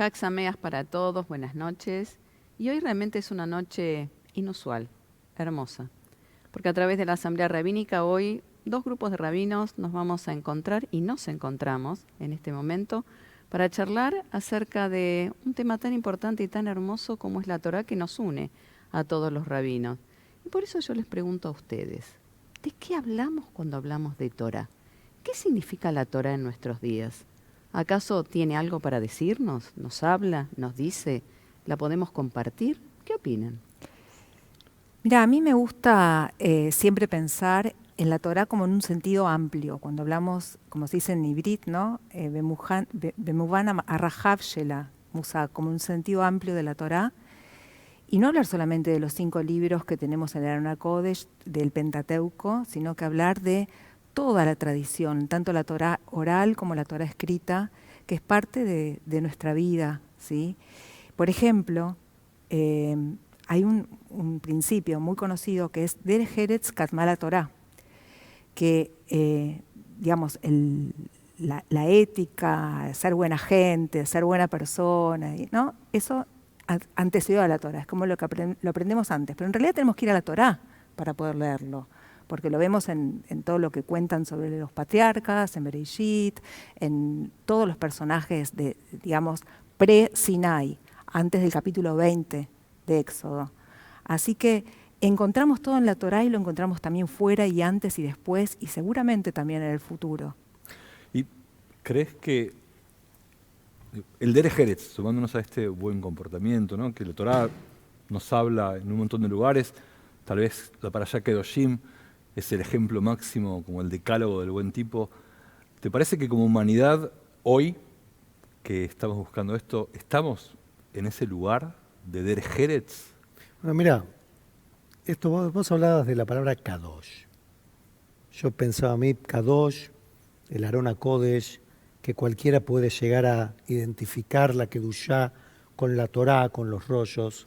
Hag Sameach para todos, buenas noches. Y hoy realmente es una noche inusual, hermosa, porque a través de la Asamblea Rabínica hoy dos grupos de rabinos nos vamos a encontrar y nos encontramos en este momento para charlar acerca de un tema tan importante y tan hermoso como es la Torá que nos une a todos los rabinos. Y por eso yo les pregunto a ustedes, ¿de qué hablamos cuando hablamos de Torá? ¿Qué significa la Torá en nuestros días? ¿Acaso tiene algo para decirnos? ¿Nos habla? ¿Nos dice? ¿La podemos compartir? ¿Qué opinan? Mira, a mí me gusta siempre pensar en la Torá como en un sentido amplio. Cuando hablamos, como se dice en Ibrit, ¿no? Bemuvan arrahav shela, Musa, como un sentido amplio de la Torá. Y no hablar solamente de los 5 libros que tenemos en el Aron HaKodesh, del Pentateuco, sino que hablar de toda la tradición, tanto la Torá oral como la Torá escrita, que es parte de nuestra vida, ¿sí? Por ejemplo, hay un principio muy conocido que es Derech Eretz Katma Torá, que, digamos, la ética, ser buena gente, ser buena persona, ¿no? Eso antecedió a la Torá, es como lo aprendemos antes, pero en realidad tenemos que ir a la Torá para poder leerlo, porque lo vemos en todo lo que cuentan sobre los patriarcas, en Bereshit, en todos los personajes de, digamos, pre-Sinai, antes del capítulo 20 de Éxodo. Así que encontramos todo en la Torá y lo encontramos también fuera y antes y después y seguramente también en el futuro. ¿Y crees que el Derech Eretz, sumándonos a este buen comportamiento, ¿no? Que la Torá nos habla en un montón de lugares, tal vez la Parashá Kedoshim es el ejemplo máximo, como el decálogo del buen tipo, ¿te parece que como humanidad, hoy, que estamos buscando esto, estamos en ese lugar de Derech Eretz? Bueno, mira, vos hablabas de la palabra Kadosh. Yo pensaba a mí, Kadosh, el Aron HaKodesh, que cualquiera puede llegar a identificar la Kedushá con la Torá, con los rollos.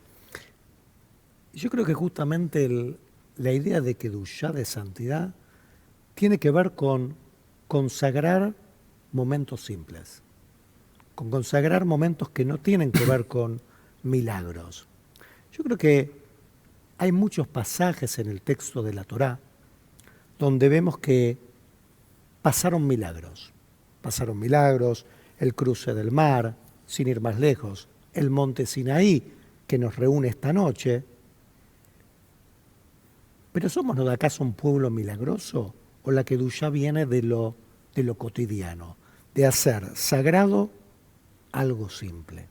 Yo creo que justamente la idea de Kedushá, de santidad, tiene que ver con consagrar momentos simples, con consagrar momentos que no tienen que ver con milagros. Yo creo que hay muchos pasajes en el texto de la Torá donde vemos que pasaron milagros, el cruce del mar, sin ir más lejos, el monte Sinaí que nos reúne esta noche. ¿Pero somos acaso un pueblo milagroso o la Kedushá viene de lo cotidiano, de hacer sagrado algo simple?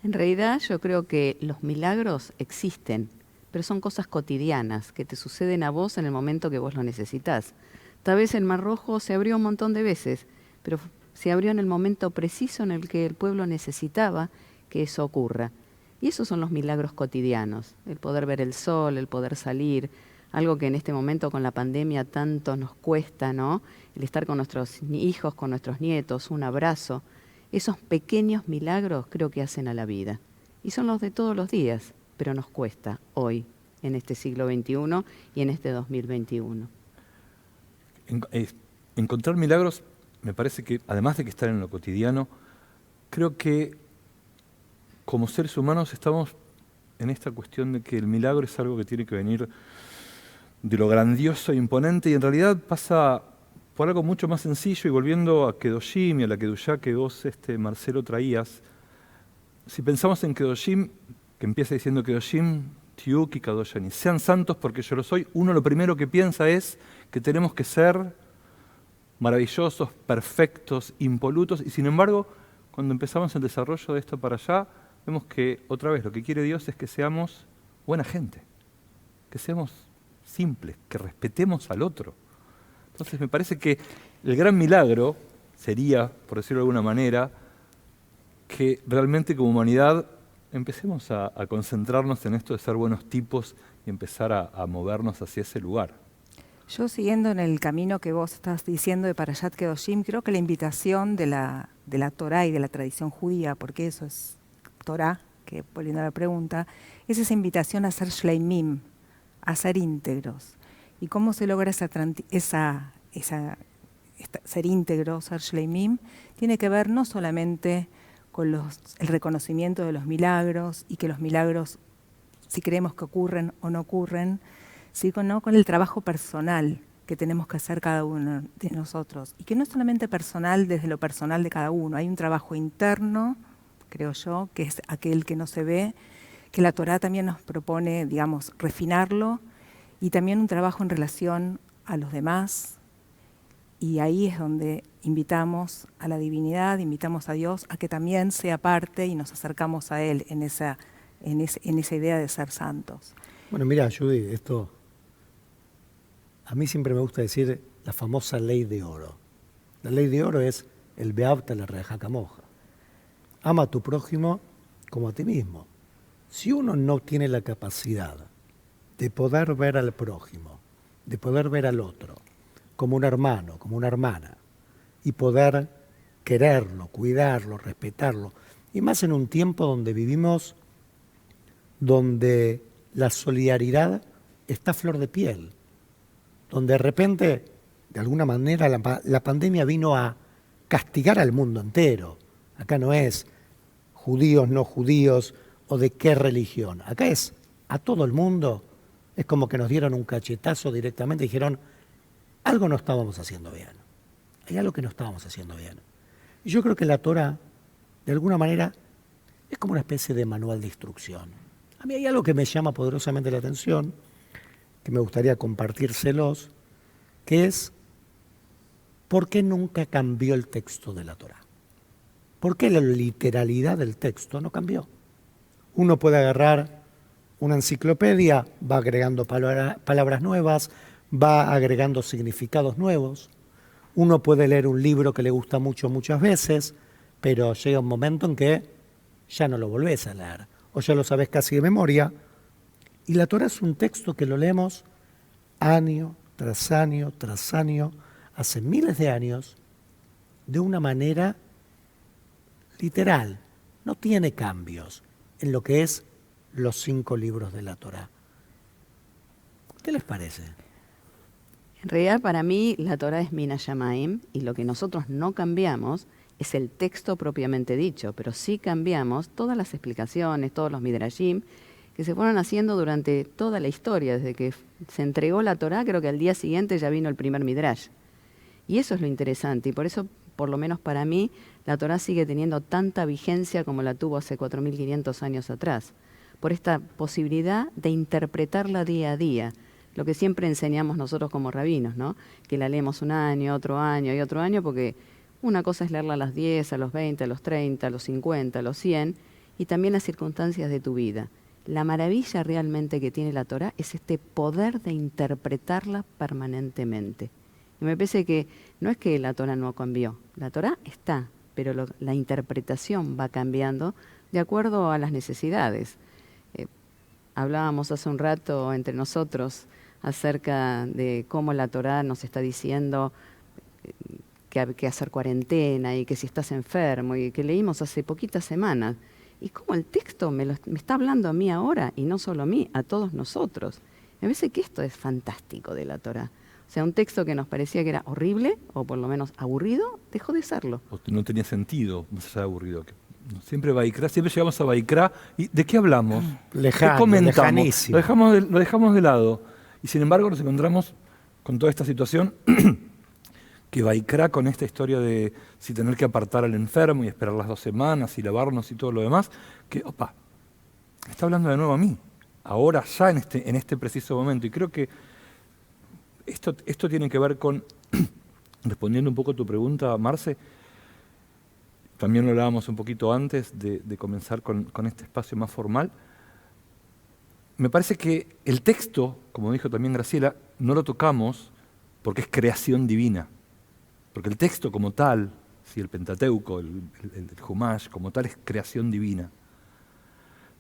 En realidad yo creo que los milagros existen, pero son cosas cotidianas que te suceden a vos en el momento que vos lo necesitas. Tal vez el Mar Rojo se abrió un montón de veces, pero se abrió en el momento preciso en el que el pueblo necesitaba que eso ocurra. Y esos son los milagros cotidianos, el poder ver el sol, el poder salir, algo que en este momento con la pandemia tanto nos cuesta, ¿no? El estar con nuestros hijos, con nuestros nietos, un abrazo. Esos pequeños milagros creo que hacen a la vida. Y son los de todos los días, pero nos cuesta hoy, en este siglo XXI y en este 2021. Encontrar milagros, me parece que, además de que estar en lo cotidiano, creo que como seres humanos estamos en esta cuestión de que el milagro es algo que tiene que venir de lo grandioso e imponente, y en realidad pasa por algo mucho más sencillo. Y volviendo a Kedoshim y a la Kedushá que vos, Marcelo, traías, si pensamos en Kedoshim, que empieza diciendo Kedoshim, Tiuk y Kadoshani, sean santos porque yo lo soy, uno lo primero que piensa es que tenemos que ser maravillosos, perfectos, impolutos, y sin embargo, cuando empezamos el desarrollo de esto para allá, vemos que otra vez lo que quiere Dios es que seamos buena gente, que seamos simples, que respetemos al otro. Entonces me parece que el gran milagro sería, por decirlo de alguna manera, que realmente como humanidad empecemos a concentrarnos en esto de ser buenos tipos y empezar a movernos hacia ese lugar. Yo, siguiendo en el camino que vos estás diciendo de Parashat Kedoshim, creo que la invitación de la Torá y de la tradición judía, porque eso es Torá, que volviendo a la pregunta, es esa invitación a ser shleimim, a ser íntegros. ¿Y cómo se logra ser íntegro, ser shleimim? Tiene que ver no solamente con el reconocimiento de los milagros y que los milagros, si creemos que ocurren o no ocurren, sino con el trabajo personal que tenemos que hacer cada uno de nosotros. Y que no es solamente personal desde lo personal de cada uno, hay un trabajo interno, creo yo, que es aquel que no se ve, que la Torá también nos propone, digamos, refinarlo, y también un trabajo en relación a los demás. Y ahí es donde invitamos a la divinidad, invitamos a Dios a que también sea parte y nos acercamos a Él en esa idea de ser santos. Bueno, mira, Judy, esto, a mí siempre me gusta decir la famosa ley de oro. La ley de oro es el Beavta la reja camoja. Ama a tu prójimo como a ti mismo. Si uno no tiene la capacidad de poder ver al prójimo, de poder ver al otro, como un hermano, como una hermana, y poder quererlo, cuidarlo, respetarlo, y más en un tiempo donde vivimos, donde la solidaridad está a flor de piel, donde de repente, de alguna manera, la pandemia vino a castigar al mundo entero. Acá no es judíos, no judíos, o de qué religión. Acá es a todo el mundo. Es como que nos dieron un cachetazo directamente y dijeron, algo no estábamos haciendo bien. Hay algo que no estábamos haciendo bien. Y yo creo que la Torá, de alguna manera, es como una especie de manual de instrucción. A mí hay algo que me llama poderosamente la atención, que me gustaría compartírselos, que es ¿por qué nunca cambió el texto de la Torá? ¿Por qué la literalidad del texto no cambió? Uno puede agarrar una enciclopedia, va agregando palabras nuevas, va agregando significados nuevos. Uno puede leer un libro que le gusta mucho muchas veces, pero llega un momento en que ya no lo volvés a leer, o ya lo sabés casi de memoria. Y la Torá es un texto que lo leemos año tras año tras año, hace miles de años, de una manera literal. No tiene cambios en lo que es los 5 libros de la Torá. ¿Qué les parece? En realidad, para mí, la Torá es Mina Shamaim, y lo que nosotros no cambiamos es el texto propiamente dicho, pero sí cambiamos todas las explicaciones, todos los midrashim, que se fueron haciendo durante toda la historia. Desde que se entregó la Torá, creo que al día siguiente ya vino el primer midrash. Y eso es lo interesante, y por eso, por lo menos para mí, la Torá sigue teniendo tanta vigencia como la tuvo hace 4.500 años atrás, por esta posibilidad de interpretarla día a día. Lo que siempre enseñamos nosotros como rabinos, ¿no? Que la leemos un año, otro año y otro año, porque una cosa es leerla a los 10, a los 20, a los 30, a los 50, a los 100, y también las circunstancias de tu vida. La maravilla realmente que tiene la Torá es este poder de interpretarla permanentemente. Y me parece que no es que la Torá no cambió, la Torá está, pero la interpretación va cambiando de acuerdo a las necesidades. Hablábamos hace un rato entre nosotros acerca de cómo la Torá nos está diciendo que hay que hacer cuarentena y que si estás enfermo, y que leímos hace poquitas semanas. Y cómo el texto me está hablando a mí ahora, y no solo a mí, a todos nosotros. Me parece que esto es fantástico de la Torá. O sea, un texto que nos parecía que era horrible, o por lo menos aburrido, dejó de serlo. O no tenía sentido, más allá de aburrido. Siempre Vaikra, siempre llegamos a Vaikra, ¿y de qué hablamos? Lejano, ¿Qué comentamos? lejanísimo. Lo dejamos de lado. Y sin embargo nos encontramos con toda esta situación que Vaikra, con esta historia de si tener que apartar al enfermo y esperar las 2 semanas y lavarnos y todo lo demás, que, opa, está hablando de nuevo a mí, ahora ya en este preciso momento. Y creo que esto tiene que ver con, respondiendo un poco a tu pregunta, Marce, también lo hablábamos un poquito antes de comenzar con este espacio más formal. Me parece que el texto, como dijo también Graciela, no lo tocamos porque es creación divina. Porque el texto como tal, si el Pentateuco, el Humash, como tal es creación divina.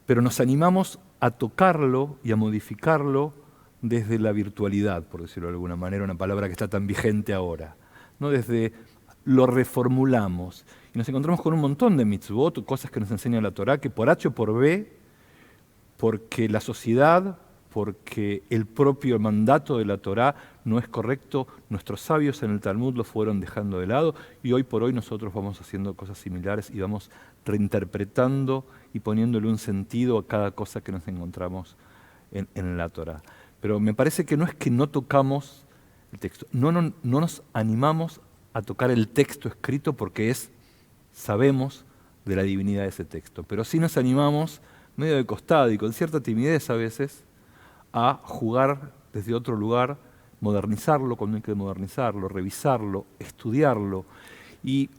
Pero nos animamos a tocarlo y a modificarlo desde la virtualidad, por decirlo de alguna manera, una palabra que está tan vigente ahora. ¿No? Desde lo reformulamos. Y nos encontramos con un montón de mitzvot, cosas que nos enseña la Torá, que por H o por B, porque la sociedad, porque el propio mandato de la Torá no es correcto, nuestros sabios en el Talmud lo fueron dejando de lado, y hoy por hoy nosotros vamos haciendo cosas similares y vamos reinterpretando y poniéndole un sentido a cada cosa que nos encontramos en la Torá. Pero me parece que no es que no tocamos el texto, no nos animamos a tocar el texto escrito porque sabemos de la divinidad de ese texto, pero sí nos animamos medio de costado y con cierta timidez a veces a jugar desde otro lugar, modernizarlo cuando hay que modernizarlo, revisarlo, estudiarlo. Y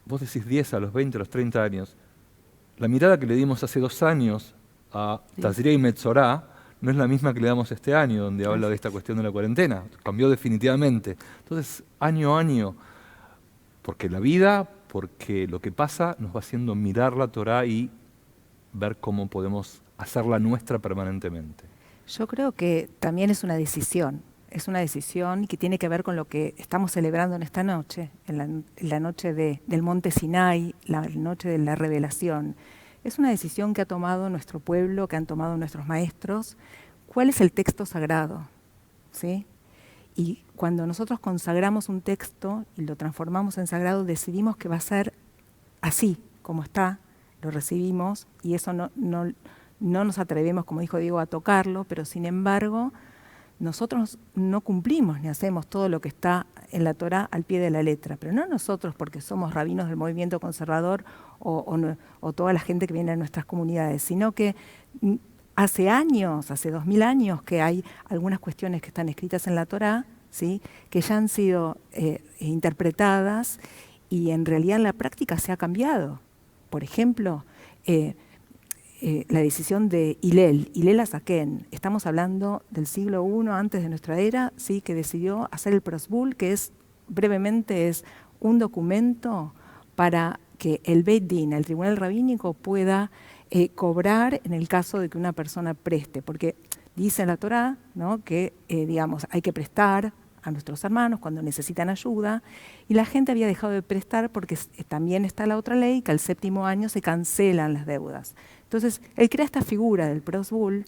vos decís 10 a los 20, a los 30 años, la mirada que le dimos hace 2 años a Tazria y Metzorá no es la misma que le damos este año, donde habla de esta cuestión de la cuarentena. Cambió definitivamente. Entonces, año a año, porque la vida, porque lo que pasa nos va haciendo mirar la Torá y ver cómo podemos hacerla nuestra permanentemente. Yo creo que también es una decisión que tiene que ver con lo que estamos celebrando en esta noche, en la noche del Monte Sinai, la noche de la revelación. Es una decisión que ha tomado nuestro pueblo, que han tomado nuestros maestros. ¿Cuál es el texto sagrado? ¿Sí? Y cuando nosotros consagramos un texto y lo transformamos en sagrado, decidimos que va a ser así, como está, lo recibimos, y eso no nos atrevemos, como dijo Diego, a tocarlo, pero sin embargo, nosotros no cumplimos ni hacemos todo lo que está en la Torá al pie de la letra, pero no nosotros porque somos rabinos del movimiento conservador o toda la gente que viene a nuestras comunidades, sino que hace años, hace 2000 años que hay algunas cuestiones que están escritas en la Torá, ¿sí?, que ya han sido interpretadas y en realidad en la práctica se ha cambiado. Por ejemplo, la decisión de Hillel Azaken, estamos hablando del siglo I antes de nuestra era, ¿sí?, que decidió hacer el prosbul, que brevemente es un documento para que el Beit Din, el tribunal rabínico, pueda cobrar en el caso de que una persona preste, porque dice en la Torá, ¿no?, que digamos, hay que prestar a nuestros hermanos cuando necesitan ayuda, y la gente había dejado de prestar porque también está la otra ley, que al 7º año se cancelan las deudas. Entonces, él crea esta figura del prosbul,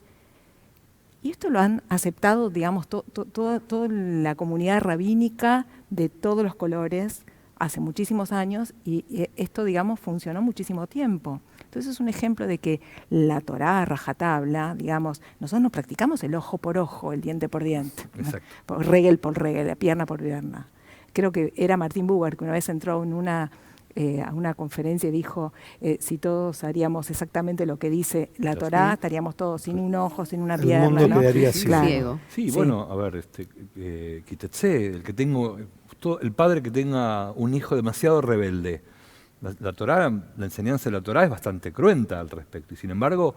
y esto lo han aceptado, digamos, toda la comunidad rabínica de todos los colores hace muchísimos años, y esto, digamos, funcionó muchísimo tiempo. Entonces es un ejemplo de que la Torá, rajatabla, digamos, nosotros no practicamos el ojo por ojo, el diente por diente, ¿no?, regel por regel, la pierna por pierna. Creo que era Martín Buber que una vez entró en a una conferencia y dijo, si todos haríamos exactamente lo que dice la Torá, estaríamos todos sin un ojo, sin una pierna, mundo ¿no? quedaría así. Claro. Sí, bueno, a ver, Kitetse, el padre que tenga un hijo demasiado rebelde. La Torá, la enseñanza de la Torá es bastante cruenta al respecto, y sin embargo,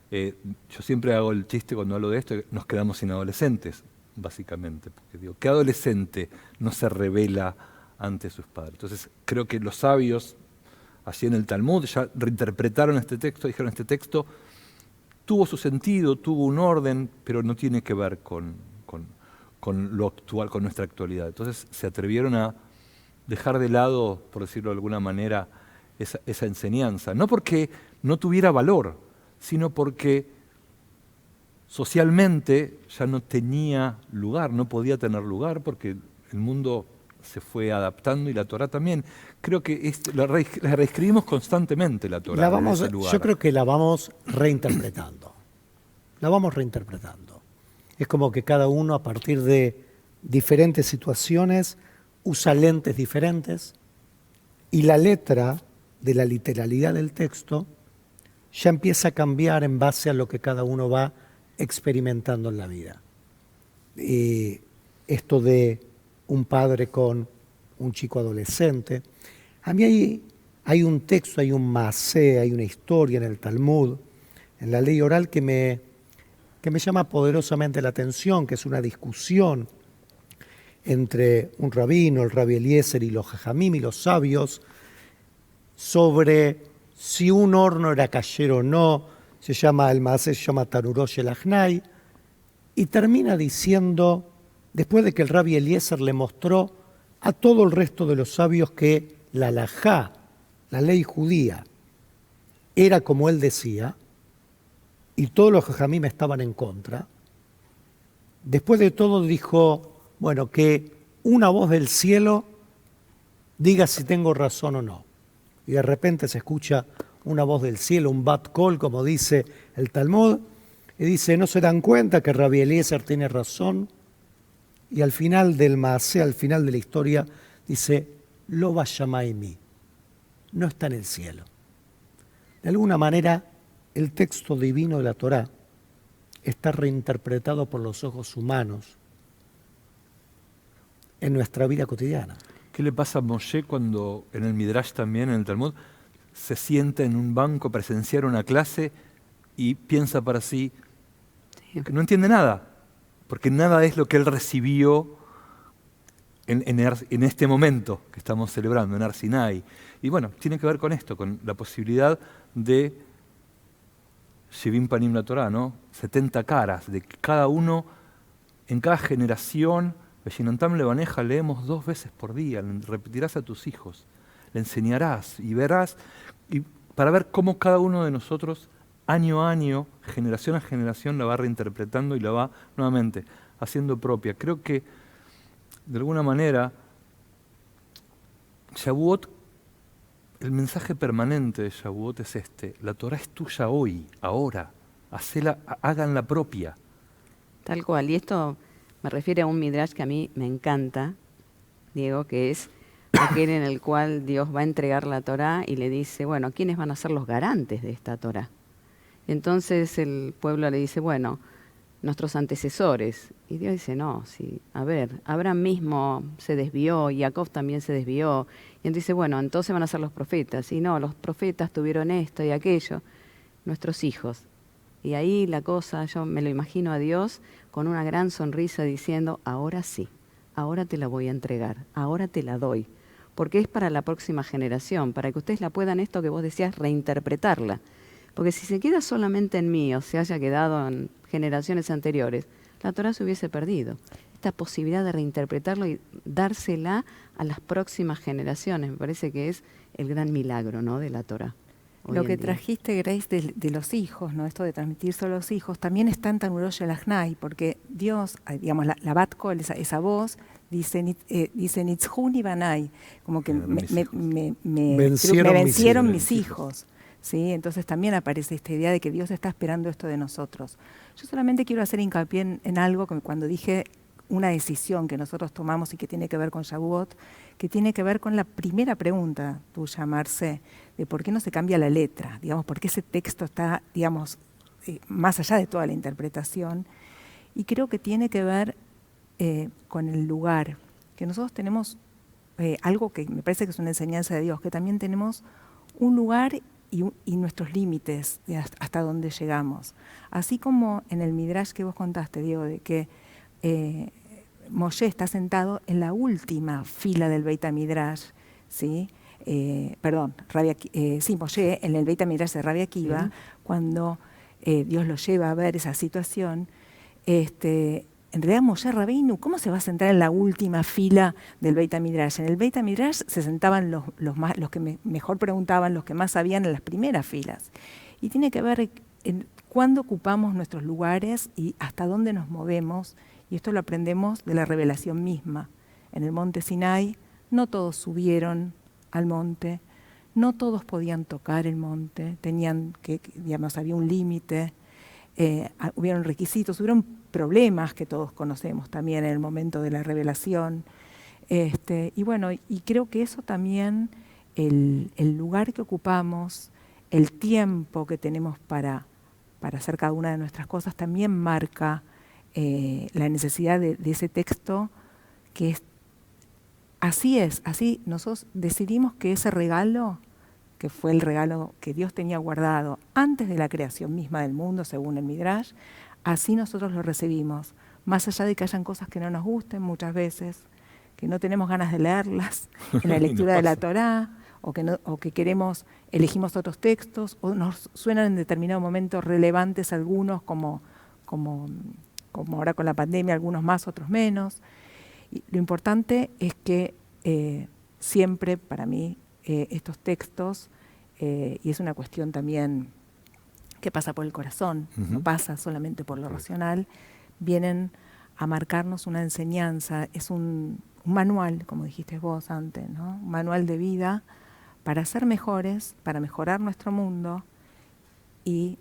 yo siempre hago el chiste cuando hablo de esto, nos quedamos sin adolescentes, básicamente, porque digo, ¿qué adolescente no se revela ante sus padres? Entonces, creo que los sabios, así en el Talmud, ya reinterpretaron este texto, dijeron, este texto tuvo su sentido, tuvo un orden, pero no tiene que ver con lo actual, con nuestra actualidad. Entonces, se atrevieron a dejar de lado, por decirlo de alguna manera, esa enseñanza. No porque no tuviera valor, sino porque socialmente ya no tenía lugar, no podía tener lugar, porque el mundo se fue adaptando y la Torá también. Creo que la reescribimos constantemente, la Torá. Yo creo que la vamos reinterpretando. La vamos reinterpretando. Es como que cada uno, a partir de diferentes situaciones, usa lentes diferentes, y la letra de la literalidad del texto ya empieza a cambiar en base a lo que cada uno va experimentando en la vida. Esto de un padre con un chico adolescente, a mí hay un texto, hay un maasé, hay una historia en el Talmud, en la ley oral, que me llama poderosamente la atención, que es una discusión entre un rabino, el Rabbi Eliezer, y los jajamim y los sabios, sobre si un horno era kasher o no. El maasé se llama Tanurosh el Achnai, y termina diciendo, después de que el Rabbi Eliezer le mostró a todo el resto de los sabios que la halajá, la ley judía, era como él decía, y todos los jajamim estaban en contra, después de todo dijo, bueno, que una voz del cielo diga si tengo razón o no. y de repente se escucha una voz del cielo, un bat kol, como dice el Talmud, y dice, ¿no se dan cuenta que Rabbi Eliezer tiene razón? Y al final del Maaseh, al final de la historia, dice, Lo Bashamaymi, no está en el cielo. De alguna manera, el texto divino de la Torá está reinterpretado por los ojos humanos en nuestra vida cotidiana. ¿Qué le pasa a Moshe cuando en el Midrash también, en el Talmud, se sienta en un banco a presenciar una clase y piensa para sí que no entiende nada? Porque nada es lo que él recibió en este momento que estamos celebrando, en Har Sinai. Y bueno, tiene que ver con esto, con la posibilidad de Shevim Panim la Torah, ¿no? 70 caras, de que cada uno, en cada generación, Veshinantam Levaneja, leemos 2 veces por día, le repetirás a tus hijos, le enseñarás y verás, y para ver cómo cada uno de nosotros, año a año, generación a generación, la va reinterpretando y la va nuevamente haciendo propia. Creo que, de alguna manera, Shavuot, el mensaje permanente de Shavuot es este: la Torah es tuya hoy, ahora, háganla propia. Tal cual, y esto me refiere a un midrash que a mí me encanta, Diego, que es aquel en el cual Dios va a entregar la Torá y le dice, bueno, ¿quiénes van a ser los garantes de esta Torá? Entonces el pueblo le dice, bueno, nuestros antecesores. Y Dios dice, no, sí, a ver, Abraham mismo se desvió, Jacob también se desvió. Y entonces dice, bueno, entonces van a ser los profetas. Y no, los profetas tuvieron esto y aquello, nuestros hijos. Y ahí la cosa, yo me lo imagino a Dios con una gran sonrisa diciendo, ahora sí, ahora te la voy a entregar, ahora te la doy. Porque es para la próxima generación, para que ustedes la puedan, esto que vos decías, reinterpretarla. Porque si se queda solamente en mí o se haya quedado en generaciones anteriores, la Torá se hubiese perdido. Esta posibilidad de reinterpretarlo y dársela a las próximas generaciones, me parece que es el gran milagro, ¿no?, de la Torá. Lo que trajiste, Grace, de los hijos, ¿no?, esto de transmitirse a los hijos, también está en Tanurot Shelachnai, porque Dios, digamos, la Bat Kol, esa voz, dice Nitzhuni Banai, como que me vencieron mis hijos. ¿Sí? Entonces también aparece esta idea de que Dios está esperando esto de nosotros. Yo solamente quiero hacer hincapié en algo que cuando dije una decisión que nosotros tomamos y que tiene que ver con Shavuot, que tiene que ver con la primera pregunta tuya, Marce, de por qué no se cambia la letra, digamos, por qué ese texto está, digamos, más allá de toda la interpretación. Y creo que tiene que ver con el lugar, que nosotros tenemos algo que me parece que es una enseñanza de Dios, que también tenemos un lugar y nuestros límites de hasta dónde llegamos. Así como en el Midrash que vos contaste, Diego, de que Moshe está sentado en la última fila del Beit HaMidrash, ¿sí? Moshe en el Beit HaMidrash de Rabbi Akiva, cuando Dios lo lleva a ver esa situación, en realidad Moshe Rabbeinu, ¿cómo se va a sentar en la última fila del Beit HaMidrash? En el Beit HaMidrash se sentaban los que mejor preguntaban, los que más sabían en las primeras filas. Y tiene que ver en cuándo ocupamos nuestros lugares y hasta dónde nos movemos, y esto lo aprendemos de la revelación misma. En el monte Sinai no todos subieron al monte, no todos podían tocar el monte, tenían que, digamos, había un límite, hubieron requisitos, hubieron problemas que todos conocemos también en el momento de la revelación. Y bueno, y creo que eso también, el lugar que ocupamos, el tiempo que tenemos para hacer cada una de nuestras cosas, también marca la necesidad de ese texto, que es así nosotros decidimos que ese regalo, que fue el regalo que Dios tenía guardado antes de la creación misma del mundo, según el Midrash, así nosotros lo recibimos, más allá de que hayan cosas que no nos gusten muchas veces, que no tenemos ganas de leerlas en la lectura de la Torá, o que elegimos otros textos, o nos suenan en determinado momento relevantes algunos, como ahora con la pandemia, algunos más, otros menos. Y lo importante es que siempre, para mí, estos textos, y es una cuestión también que pasa por el corazón, no pasa solamente por lo racional, vienen a marcarnos una enseñanza, es un manual, como dijiste vos antes, ¿no? Un manual de vida para ser mejores, para mejorar nuestro mundo y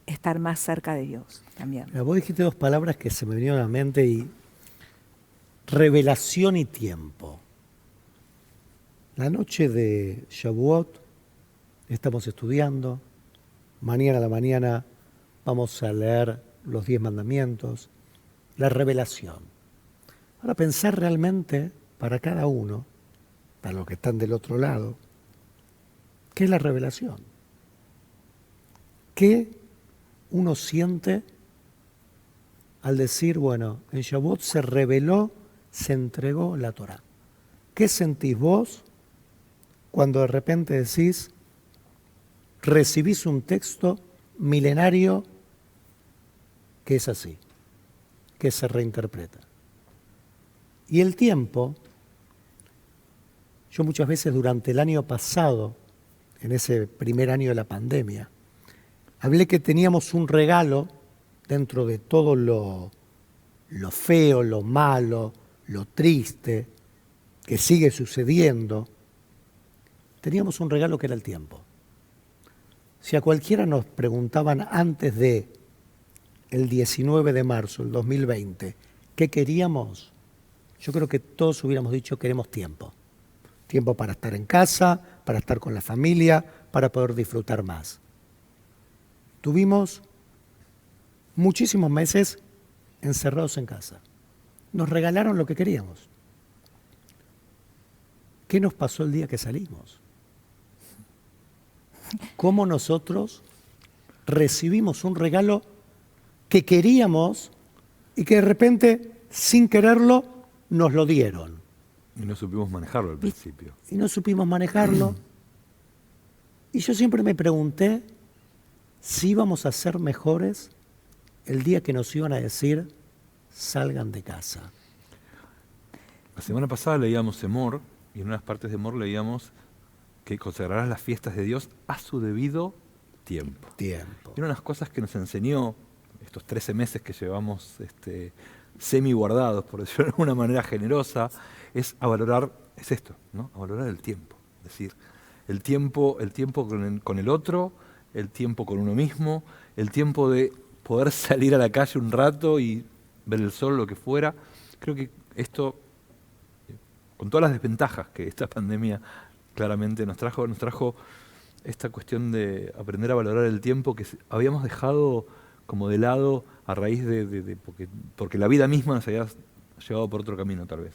estar más cerca de Dios también. Mira, vos dijiste dos palabras que se me vinieron a la mente y revelación y tiempo. La noche de Shavuot estamos estudiando, mañana a la mañana vamos a leer los 10 mandamientos, la revelación. Ahora pensar realmente para cada uno, para los que están del otro lado, ¿qué es la revelación? ¿Qué uno siente al decir, bueno, en Shavuot se reveló, se entregó la Torá? ¿Qué sentís vos cuando de repente decís, recibís un texto milenario que es así, que se reinterpreta? Y el tiempo, yo muchas veces durante el año pasado, en ese primer año de la pandemia, hablé que teníamos un regalo dentro de todo lo feo, lo malo, lo triste, que sigue sucediendo. Teníamos un regalo que era el tiempo. Si a cualquiera nos preguntaban antes de el 19 de marzo del 2020 qué queríamos, yo creo que todos hubiéramos dicho queremos tiempo. Tiempo para estar en casa, para estar con la familia, para poder disfrutar más. Tuvimos muchísimos meses encerrados en casa. Nos regalaron lo que queríamos. ¿Qué nos pasó el día que salimos? ¿Cómo nosotros recibimos un regalo que queríamos y que de repente, sin quererlo, nos lo dieron? Y no supimos manejarlo al principio. Y no supimos manejarlo. Y yo siempre me pregunté si íbamos a ser mejores el día que nos iban a decir, salgan de casa. La semana pasada leíamos Emor, y en unas partes de Emor leíamos que consagrarás las fiestas de Dios a su debido tiempo. Tiempo. Y una de las cosas que nos enseñó estos 13 meses que llevamos semi guardados, por decirlo de alguna manera generosa, es a valorar, es esto, ¿no? A valorar el tiempo. Es decir, el tiempo con el otro, el tiempo con uno mismo, el tiempo de poder salir a la calle un rato y ver el sol, lo que fuera. Creo que esto, con todas las desventajas que esta pandemia claramente nos trajo esta cuestión de aprender a valorar el tiempo que habíamos dejado como de lado a raíz porque la vida misma nos había llevado por otro camino tal vez.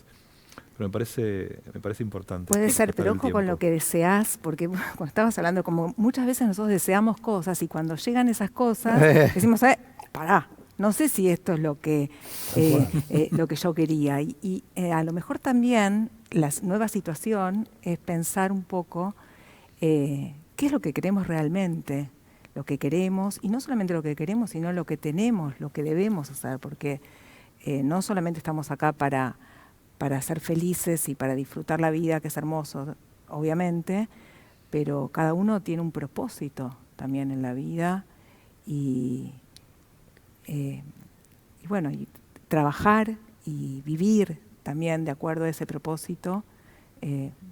Pero me parece importante. Puede ser, pero ojo con tiempo. lo que deseás, porque cuando estabas hablando, como muchas veces nosotros deseamos cosas y cuando llegan esas cosas decimos, pará, no sé si esto es lo que yo quería. Y a lo mejor también la nueva situación es pensar un poco qué es lo que queremos realmente, lo que queremos, y no solamente lo que queremos, sino lo que tenemos, lo que debemos hacer, porque no solamente estamos acá para ser felices y para disfrutar la vida, que es hermoso, obviamente, pero cada uno tiene un propósito también en la vida y bueno, y trabajar y vivir también de acuerdo a ese propósito,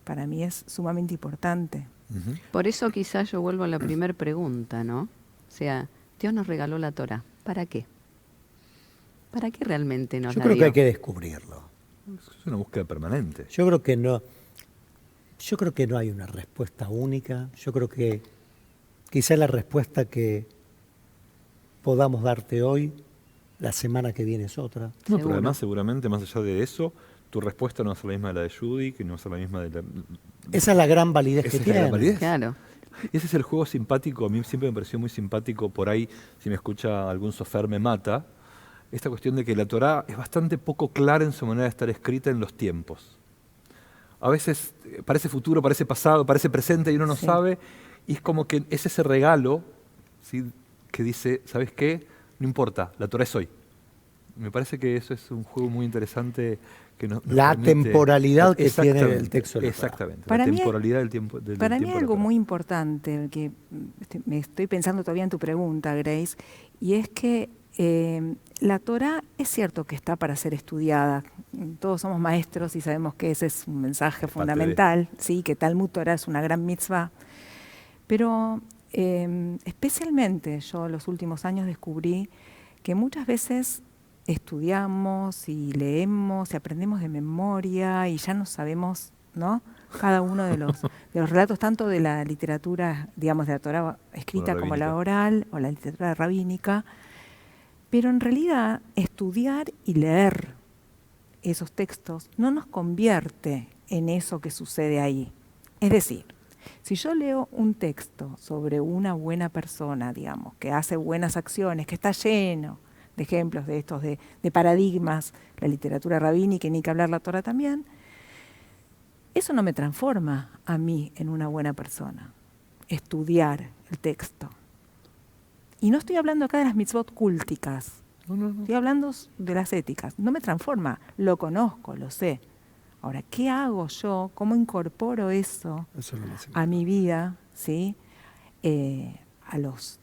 para mí es sumamente importante. Ujú. Por eso quizás yo vuelvo a la primera pregunta, ¿no? O sea, Dios nos regaló la Torá. ¿Para qué? ¿Para qué realmente nos Yo la creo dio? que hay que descubrirlo. Es una búsqueda permanente. Yo creo que no hay una respuesta única. Yo creo que quizá la respuesta que podamos darte hoy, la semana que viene es otra. No, pero Seguro. además seguramente más allá de eso, tu respuesta no va a ser la misma de la de Judy, que no va a ser la misma de la... Esa es la gran validez Esa que es la gran tiene. validez. Claro. Y ese es el juego simpático, a mí siempre me pareció muy simpático, por ahí, si me escucha algún sofer me mata, esta cuestión de que la Torá es bastante poco clara en su manera de estar escrita en los tiempos. A veces parece futuro, parece pasado, parece presente y uno no Sí. sabe, y es como que es ese regalo, ¿sí?, que dice, ¿sabes qué? No importa, la Torá es hoy. Me parece que eso es un juego muy interesante que nos La permite- temporalidad que tiene el Exactamente, texto de la Torá. exactamente, Para la mí- temporalidad del tiempo del Para mí tiempo hay de la algo Torá. muy importante, que me estoy pensando todavía en tu pregunta, Grace, y es que la Torá es cierto que está para ser estudiada. Todos somos maestros y sabemos que ese es un mensaje fundamental, ¿sí? Que Talmud Torá es una gran mitzvah. Pero especialmente yo los últimos años descubrí que muchas veces estudiamos y leemos y aprendemos de memoria y ya no sabemos, ¿no? Cada uno de los relatos, tanto de la literatura, digamos, de la Torá escrita como la oral o la literatura rabínica. Pero en realidad estudiar y leer esos textos no nos convierte en eso que sucede ahí. Es decir, si yo leo un texto sobre una buena persona, digamos, que hace buenas acciones, que está lleno de ejemplos de estos, de paradigmas, la literatura rabínica y ni que hablar la Torá también, eso no me transforma a mí en una buena persona, estudiar el texto. Y no estoy hablando acá de las mitzvot cúlticas, No. estoy hablando de las éticas. No me transforma, lo conozco, lo sé. Ahora, ¿qué hago yo? ¿Cómo incorporo eso a mi vida? ¿Sí? A los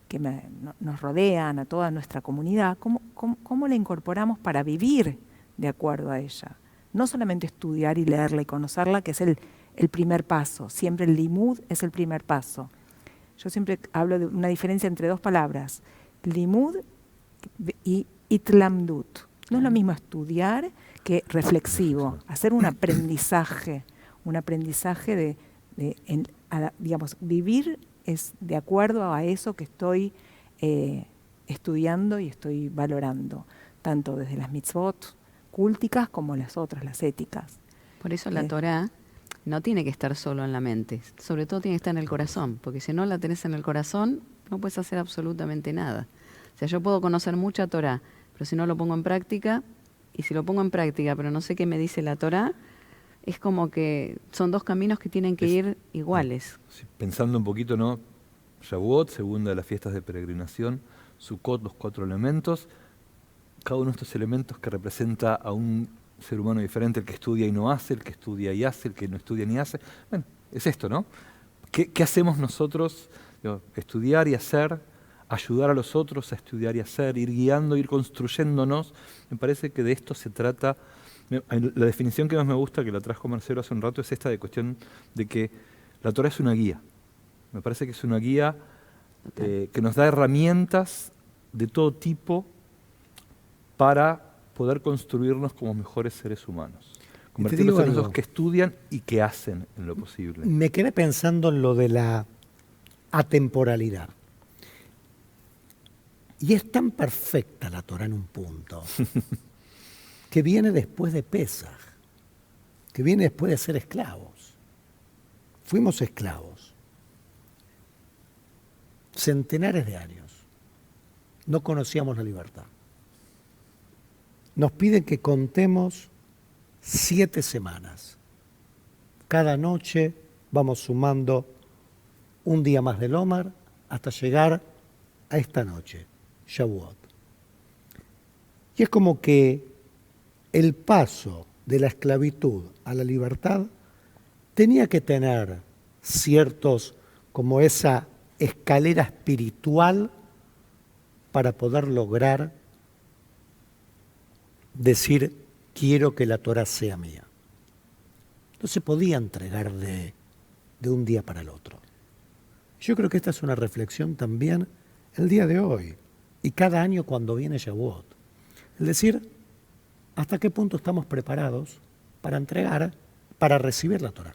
que nos rodean, a toda nuestra comunidad. ¿Cómo la incorporamos para vivir de acuerdo a ella? No solamente estudiar y leerla y conocerla, que es el primer paso. Siempre el limud es el primer paso. Yo siempre hablo de una diferencia entre dos palabras, limud y itlamdut. No es lo mismo estudiar que reflexivo, hacer un aprendizaje digamos, vivir es de acuerdo a eso que estoy estudiando y estoy valorando, tanto desde las mitzvot cúlticas como las otras, las éticas. Por eso la Torá no tiene que estar solo en la mente, sobre todo tiene que estar en el corazón, porque si no la tenés en el corazón, no puedes hacer absolutamente nada. O sea, yo puedo conocer mucha Torá, pero si no lo pongo en práctica, y si lo pongo en práctica, pero no sé qué me dice la Torá, es como que son dos caminos que tienen que ir iguales. Sí, pensando un poquito, ¿no? Shavuot, segunda de las fiestas de peregrinación, Sukkot, los 4 elementos, cada uno de estos elementos que representa a un ser humano diferente, el que estudia y no hace, el que estudia y hace, el que no estudia ni hace. Bueno, es esto, ¿no? ¿Qué hacemos nosotros? Digo, estudiar y hacer, ayudar a los otros a estudiar y hacer, ir guiando, ir construyéndonos. Me parece que de esto se trata. La definición que más me gusta, que la trajo Marcelo hace un rato, es esta de cuestión de que la Torá es una guía. Me parece que es una guía que nos da herramientas de todo tipo para poder construirnos como mejores seres humanos. Convertirnos en esos que estudian y que hacen en lo posible. Me quedé pensando en lo de la atemporalidad. Y es tan perfecta la Torá en un punto, que viene después de Pesaj, que viene después de ser esclavos. Fuimos esclavos. Centenares de años. No conocíamos la libertad. Nos piden que contemos 7 semanas. Cada noche vamos sumando un día más del Omar hasta llegar a esta noche, Shavuot. Y es como que el paso de la esclavitud a la libertad tenía que tener ciertos, como esa escalera espiritual para poder lograr decir, quiero que la Torá sea mía. No se podía entregar de un día para el otro. Yo creo que esta es una reflexión también el día de hoy y cada año cuando viene Shavuot. Es decir, hasta qué punto estamos preparados para entregar, para recibir la Torá.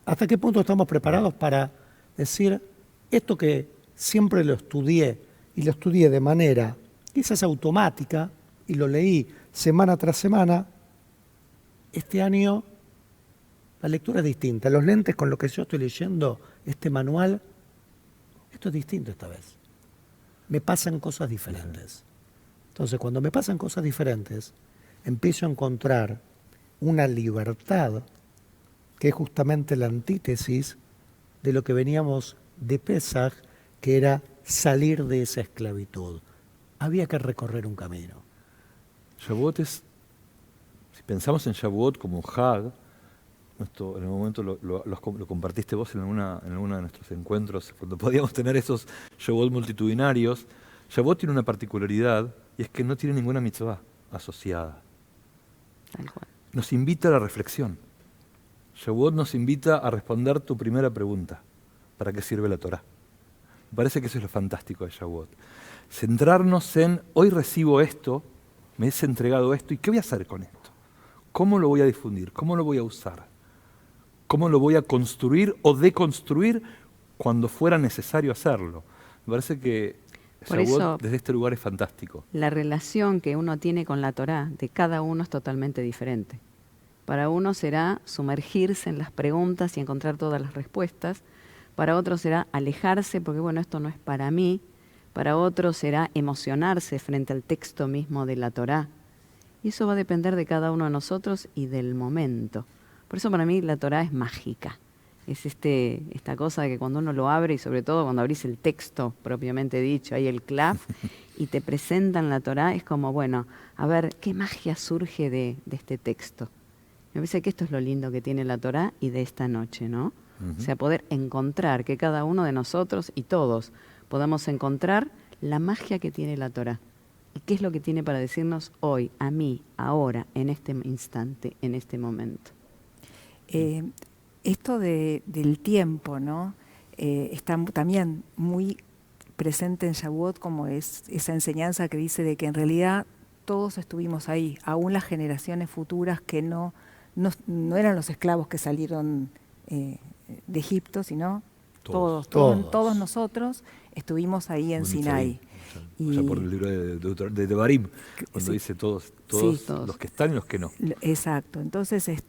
Hasta qué punto estamos preparados para decir, esto que siempre lo estudié y lo estudié de manera quizás automática y lo leí semana tras semana, este año la lectura es distinta. Los lentes con los que yo estoy leyendo este manual, esto es distinto esta vez. Me pasan cosas diferentes. Entonces, cuando me pasan cosas diferentes, empiezo a encontrar una libertad que es justamente la antítesis de lo que veníamos de Pesaj, que era salir de esa esclavitud. Había que recorrer un camino. Shavuot es, si pensamos en Shavuot como un Hag, esto en algún momento lo compartiste vos en alguna de nuestros encuentros, cuando podíamos tener esos Shavuot multitudinarios, Shavuot tiene una particularidad y es que no tiene ninguna mitzvah asociada. Tal cual. Nos invita a la reflexión. Shavuot nos invita a responder tu primera pregunta. ¿Para qué sirve la Torá? Me parece que eso es lo fantástico de Shavuot. Centrarnos en, hoy recibo esto, me es entregado esto, ¿y qué voy a hacer con esto? ¿Cómo lo voy a difundir? ¿Cómo lo voy a usar? ¿Cómo lo voy a construir o deconstruir cuando fuera necesario hacerlo? Me parece que Por Shavuot eso, desde este lugar es fantástico. la relación que uno tiene con la Torá de cada uno es totalmente diferente. Para uno será sumergirse en las preguntas y encontrar todas las respuestas. Para otro será alejarse porque, bueno, esto no es para mí. Para otro será emocionarse frente al texto mismo de la Torá. Y eso va a depender de cada uno de nosotros y del momento. Por eso para mí la Torá es mágica. Es esta cosa de que cuando uno lo abre, y sobre todo cuando abrís el texto propiamente dicho, ahí el clav, y te presentan la Torá, es como, bueno, a ver, ¿qué magia surge de este texto? Me parece que esto es lo lindo que tiene la Torá y de esta noche, ¿no? O sea, poder encontrar, que cada uno de nosotros y todos podamos encontrar la magia que tiene la Torá. ¿Y qué es lo que tiene para decirnos hoy, a mí, ahora, en este instante, en este momento? Esto del tiempo, ¿no? Está también muy presente en Shavuot, como es esa enseñanza que dice de que en realidad todos estuvimos ahí, aún las generaciones futuras que no eran los esclavos que salieron de Egipto, sino todos nosotros estuvimos ahí en Sinai. O sea, por el libro de Devarim, cuando Sí. dice todos Sí. los que están y los que no. Exacto. Entonces, esa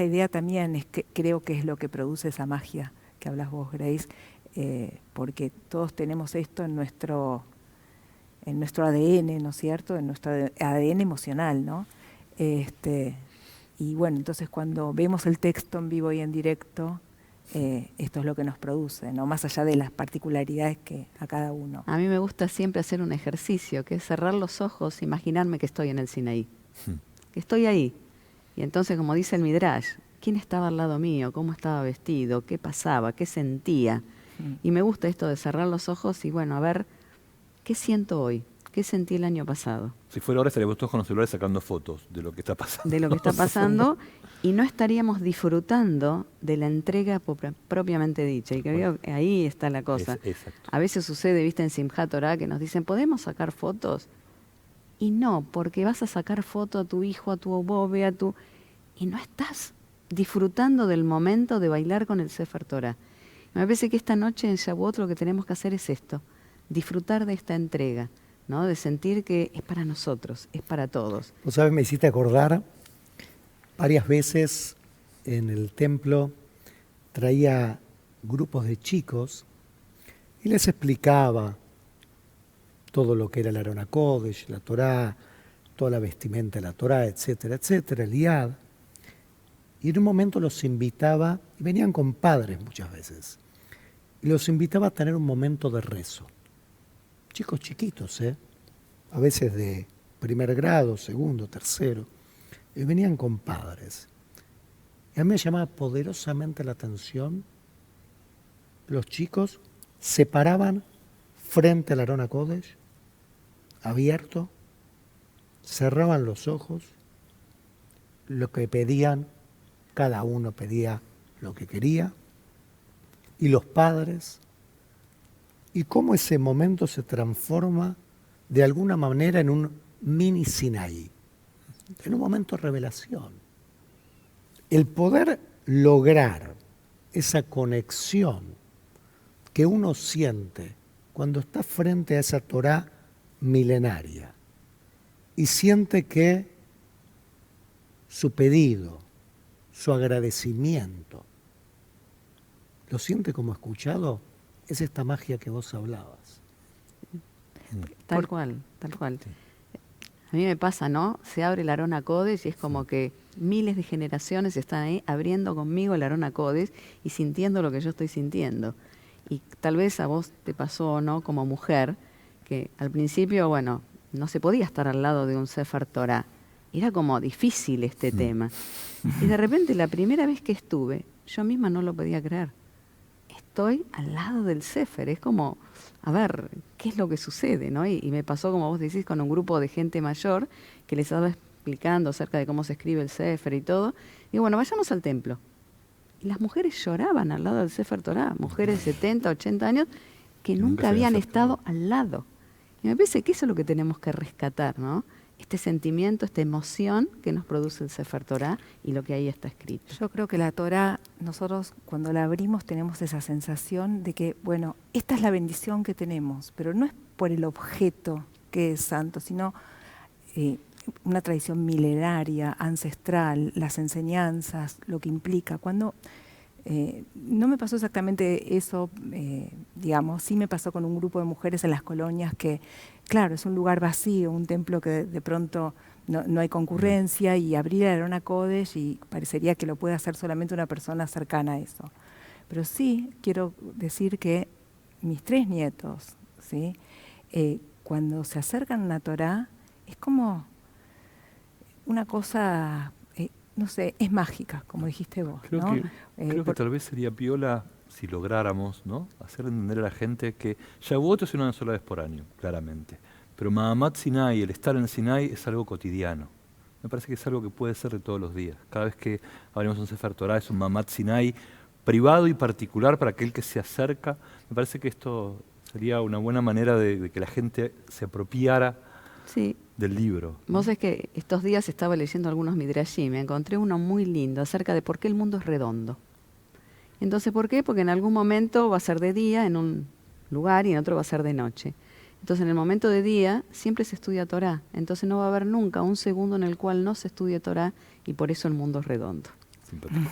idea también creo que es lo que produce esa magia que hablas vos, Grace, porque todos tenemos esto en nuestro ADN, ¿no es cierto? En nuestro ADN emocional, ¿no? Y bueno, entonces cuando vemos el texto en vivo y en directo, esto es lo que nos produce, ¿no? Más allá de las particularidades que a cada uno. A mí me gusta siempre hacer un ejercicio, que es cerrar los ojos, imaginarme que estoy en el Sinaí, que estoy ahí. Y entonces, como dice el Midrash, ¿quién estaba al lado mío? ¿Cómo estaba vestido? ¿Qué pasaba? ¿Qué sentía? Y me gusta esto de cerrar los ojos y, bueno, a ver, ¿qué siento hoy? ¿Qué sentí el año pasado? Si fuera ahora estaríamos todos con los celulares sacando fotos de lo que está pasando. De lo que está pasando y no estaríamos disfrutando de la entrega propiamente dicha. Y creo que ahí está la cosa. Exacto. A veces sucede, viste, en Simchat Torah, que nos dicen, ¿podemos sacar fotos? Y no, porque vas a sacar foto a tu hijo, a tu bobe, y no estás disfrutando del momento de bailar con el Sefer Torah. Me parece que esta noche en Shavuot lo que tenemos que hacer es esto, disfrutar de esta entrega, ¿no? De sentir que es para nosotros, es para todos. Vos sabés, me hiciste acordar, varias veces en el templo traía grupos de chicos y les explicaba todo lo que era el Aron HaKodesh, la Torá, toda la vestimenta de la Torá, etcétera, etcétera, el Iyad. Y en un momento los invitaba, y venían con padres muchas veces, y los invitaba a tener un momento de rezo. Chicos chiquitos, a veces de primer grado, segundo, tercero, y venían con padres. Y a mí me llamaba poderosamente la atención, los chicos se paraban frente al Aron HaKodesh, abierto, cerraban los ojos, lo que pedían, cada uno pedía lo que quería, y los padres, y cómo ese momento se transforma de alguna manera en un mini Sinaí, en un momento de revelación. El poder lograr esa conexión que uno siente cuando está frente a esa Torá milenaria y siente que su pedido, su agradecimiento, lo siente como escuchado, es esta magia que vos hablabas. Tal cual, tal cual. A mí me pasa, ¿no? Se abre el Aron HaKodesh y es como que miles de generaciones están ahí abriendo conmigo el Aron HaKodesh y sintiendo lo que yo estoy sintiendo. Y tal vez a vos te pasó, ¿no? Como mujer, que al principio, bueno, no se podía estar al lado de un Sefer Torah. Era como difícil este tema. Y de repente, la primera vez que estuve, yo misma no lo podía creer. estoy al lado del Sefer. Es como, a ver, ¿qué es lo que sucede, no? Y me pasó, como vos decís, con un grupo de gente mayor que les estaba explicando acerca de cómo se escribe el Sefer y todo. Y bueno, vayamos al templo. Y las mujeres lloraban al lado del Sefer Torah, mujeres de 70, 80 años, que nunca habían estado al lado. Y me parece que eso es lo que tenemos que rescatar, ¿no? Este sentimiento, esta emoción que nos produce el Sefer Torah y lo que ahí está escrito. Yo creo que la Torah, nosotros cuando la abrimos tenemos esa sensación de que, bueno, esta es la bendición que tenemos, pero no es por el objeto que es santo, sino una tradición milenaria, ancestral, las enseñanzas, lo que implica. Cuando no me pasó exactamente eso, digamos, sí me pasó con un grupo de mujeres en las colonias que, claro, es un lugar vacío, un templo que de pronto no hay concurrencia, y abrir el Arona Kodesh y parecería que lo puede hacer solamente una persona cercana a eso. Pero sí quiero decir que mis 3 nietos, ¿sí? Cuando se acercan a la Torá, es como una cosa, no sé, es mágica, como dijiste vos. Creo, ¿no? creo que tal vez sería piola si lográramos, ¿no?, hacer entender a la gente que Shavuot es una sola vez por año, claramente. Pero Mahamat Sinai, el estar en Sinai, es algo cotidiano. Me parece que es algo que puede ser de todos los días. Cada vez que abrimos un Sefer Torah es un Mahamat Sinai privado y particular para aquel que se acerca. Me parece que esto sería una buena manera de que la gente se apropiara del libro. Vos sabés que estos días estaba leyendo algunos midrashim, me encontré uno muy lindo acerca de por qué el mundo es redondo. Entonces, ¿por qué? Porque en algún momento va a ser de día en un lugar y en otro va a ser de noche. Entonces, en el momento de día siempre se estudia Torá. Entonces no va a haber nunca un segundo en el cual no se estudie Torá, y por eso el mundo es redondo. Simpático.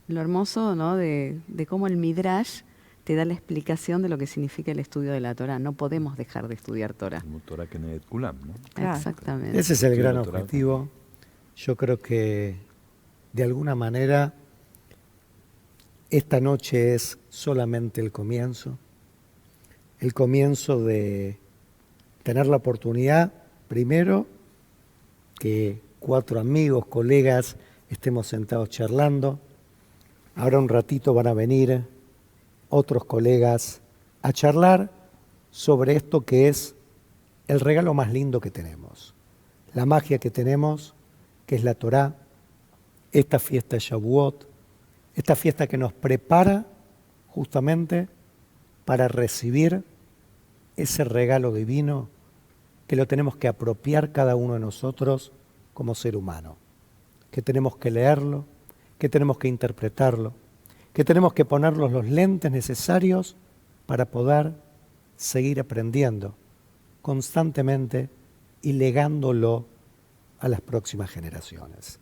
Lo hermoso, ¿no?, de cómo el midrash te da la explicación de lo que significa el estudio de la Torá. No podemos dejar de estudiar Torá. Como Torah Kenedet Kulam, ¿no? Claro. Exactamente. Ese es el gran Torah. objetivo. Yo creo que de alguna manera esta noche es solamente el comienzo de tener la oportunidad, primero, que 4 amigos, colegas, estemos sentados charlando. Ahora un ratito van a venir otros colegas a charlar sobre esto que es el regalo más lindo que tenemos, la magia que tenemos, que es la Torá, esta fiesta de Shavuot, esta fiesta que nos prepara justamente para recibir ese regalo divino que lo tenemos que apropiar cada uno de nosotros como ser humano, que tenemos que leerlo, que tenemos que interpretarlo, que tenemos que ponernos los lentes necesarios para poder seguir aprendiendo constantemente y legándolo a las próximas generaciones.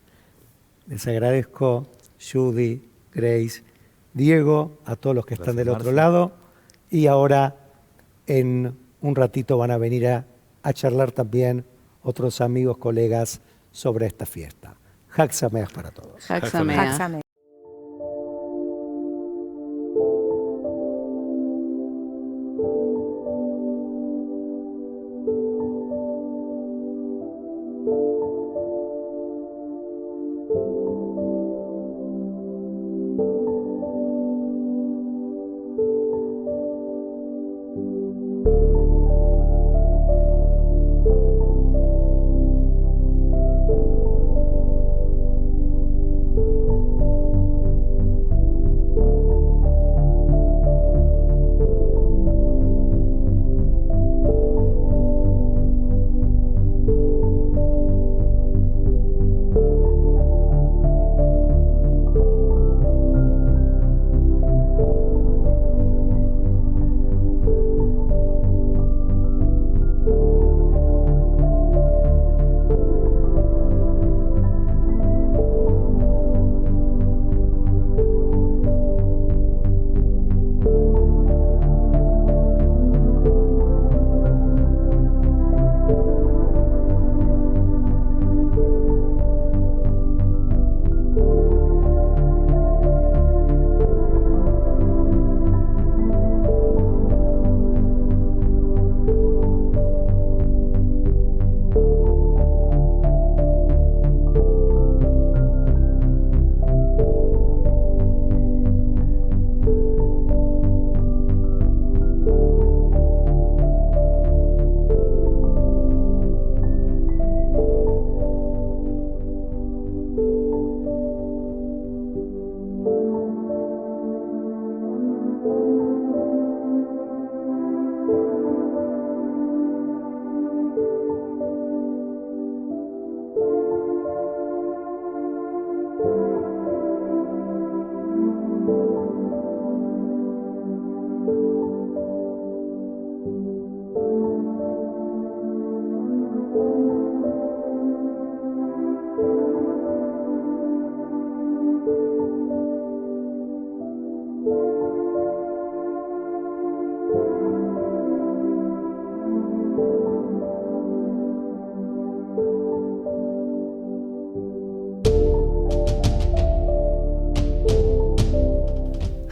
Les agradezco, Judy, Grace, Diego, a todos los que están del otro lado, y ahora en un ratito van a venir a charlar también otros amigos, colegas sobre esta fiesta. Hag Sameach para todos. Hag Sameach. Hag Sameach.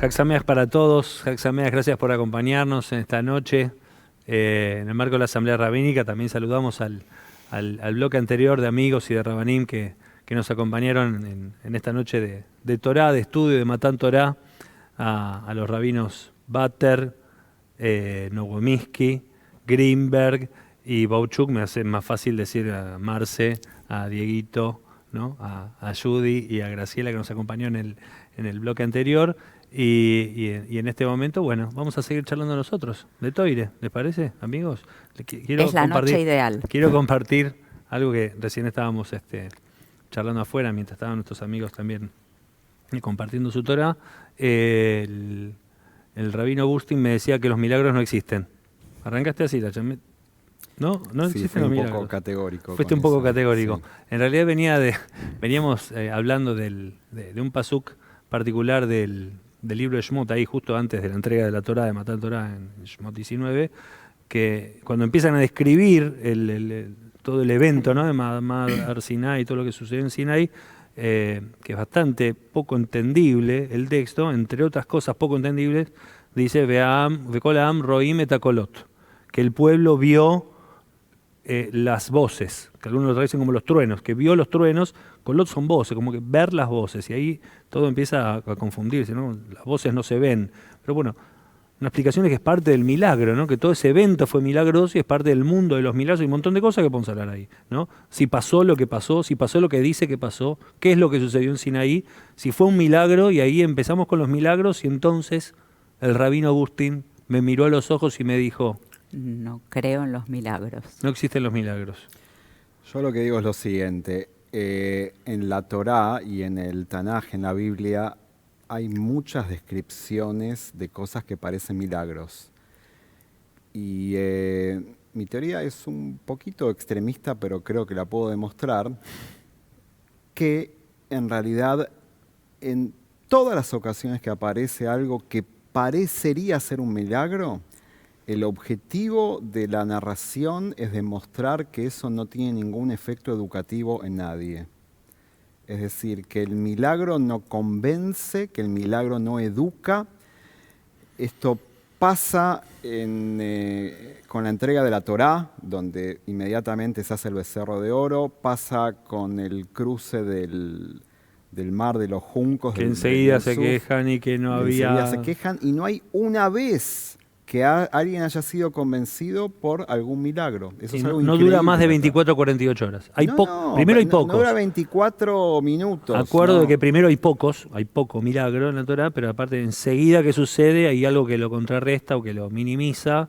Hag Sameach para todos. Hag Sameach, gracias por acompañarnos en esta noche. En el marco de la Asamblea Rabínica también saludamos al bloque anterior de amigos y de Rabanim que nos acompañaron en esta noche de Torá, de estudio, de Matán Torá, a los rabinos Bater, Nowomiski, Greenberg y Bauchuk. Me hace más fácil decir a Marce, a Dieguito, ¿no? a Judy y a Graciela, que nos acompañó en el bloque anterior. Y en este momento, bueno, vamos a seguir charlando nosotros de Toire, ¿les parece, amigos? Es la noche ideal. Quiero compartir algo que recién estábamos charlando afuera, mientras estaban nuestros amigos también compartiendo su Torah. El rabino Bustin me decía que los milagros no existen. Arrancaste así, no Sí, existen los milagros. un poco categórico. Fuiste un poco eso, categórico. sí. En realidad veníamos hablando de un pasuk particular del libro de Shemot, ahí justo antes de la entrega de la Torá, de Matán Torá en Shemot 19, que cuando empiezan a describir todo el evento, ¿no? de Ma'amad Sinai y todo lo que sucedió en Sinai, que es bastante poco entendible el texto, entre otras cosas poco entendibles, dice Vekol Ha'am roim et hakolot, que el pueblo vio las voces, que algunos lo traducen como los truenos, que vio los truenos. Kolot son voces, como que ver las voces, y ahí todo empieza a confundirse, ¿no? Las voces no se ven, pero bueno, una explicación es que es parte del milagro, ¿no? Que todo ese evento fue milagroso y es parte del mundo de los milagros y un montón de cosas que podemos hablar ahí, ¿no? Si pasó lo que pasó, si pasó lo que dice que pasó, qué es lo que sucedió en Sinaí, si fue un milagro, y ahí empezamos con los milagros, y entonces el rabino Agustín me miró a los ojos y me dijo: No creo en los milagros. no existen los milagros. Yo lo que digo es lo siguiente. En la Torá y en el Tanaj, en la Biblia, hay muchas descripciones de cosas que parecen milagros. Y mi teoría es un poquito extremista, pero creo que la puedo demostrar, que en realidad en todas las ocasiones que aparece algo que parecería ser un milagro, el objetivo de la narración es demostrar que eso no tiene ningún efecto educativo en nadie. Es decir, que el milagro no convence, que el milagro no educa. Esto pasa con la entrega de la Torá, donde inmediatamente se hace el becerro de oro, pasa con el cruce del mar de los juncos. Que del enseguida se Yusuf. quejan y que no había... Enseguida se quejan y no hay una vez que alguien haya sido convencido por algún milagro. Eso es algo no increíble. dura más de 24 o 48 horas. Primero hay pocos. No dura 24 minutos. Acuerdo no. de que primero hay poco milagro en la Torá, pero aparte enseguida que sucede hay algo que lo contrarresta o que lo minimiza,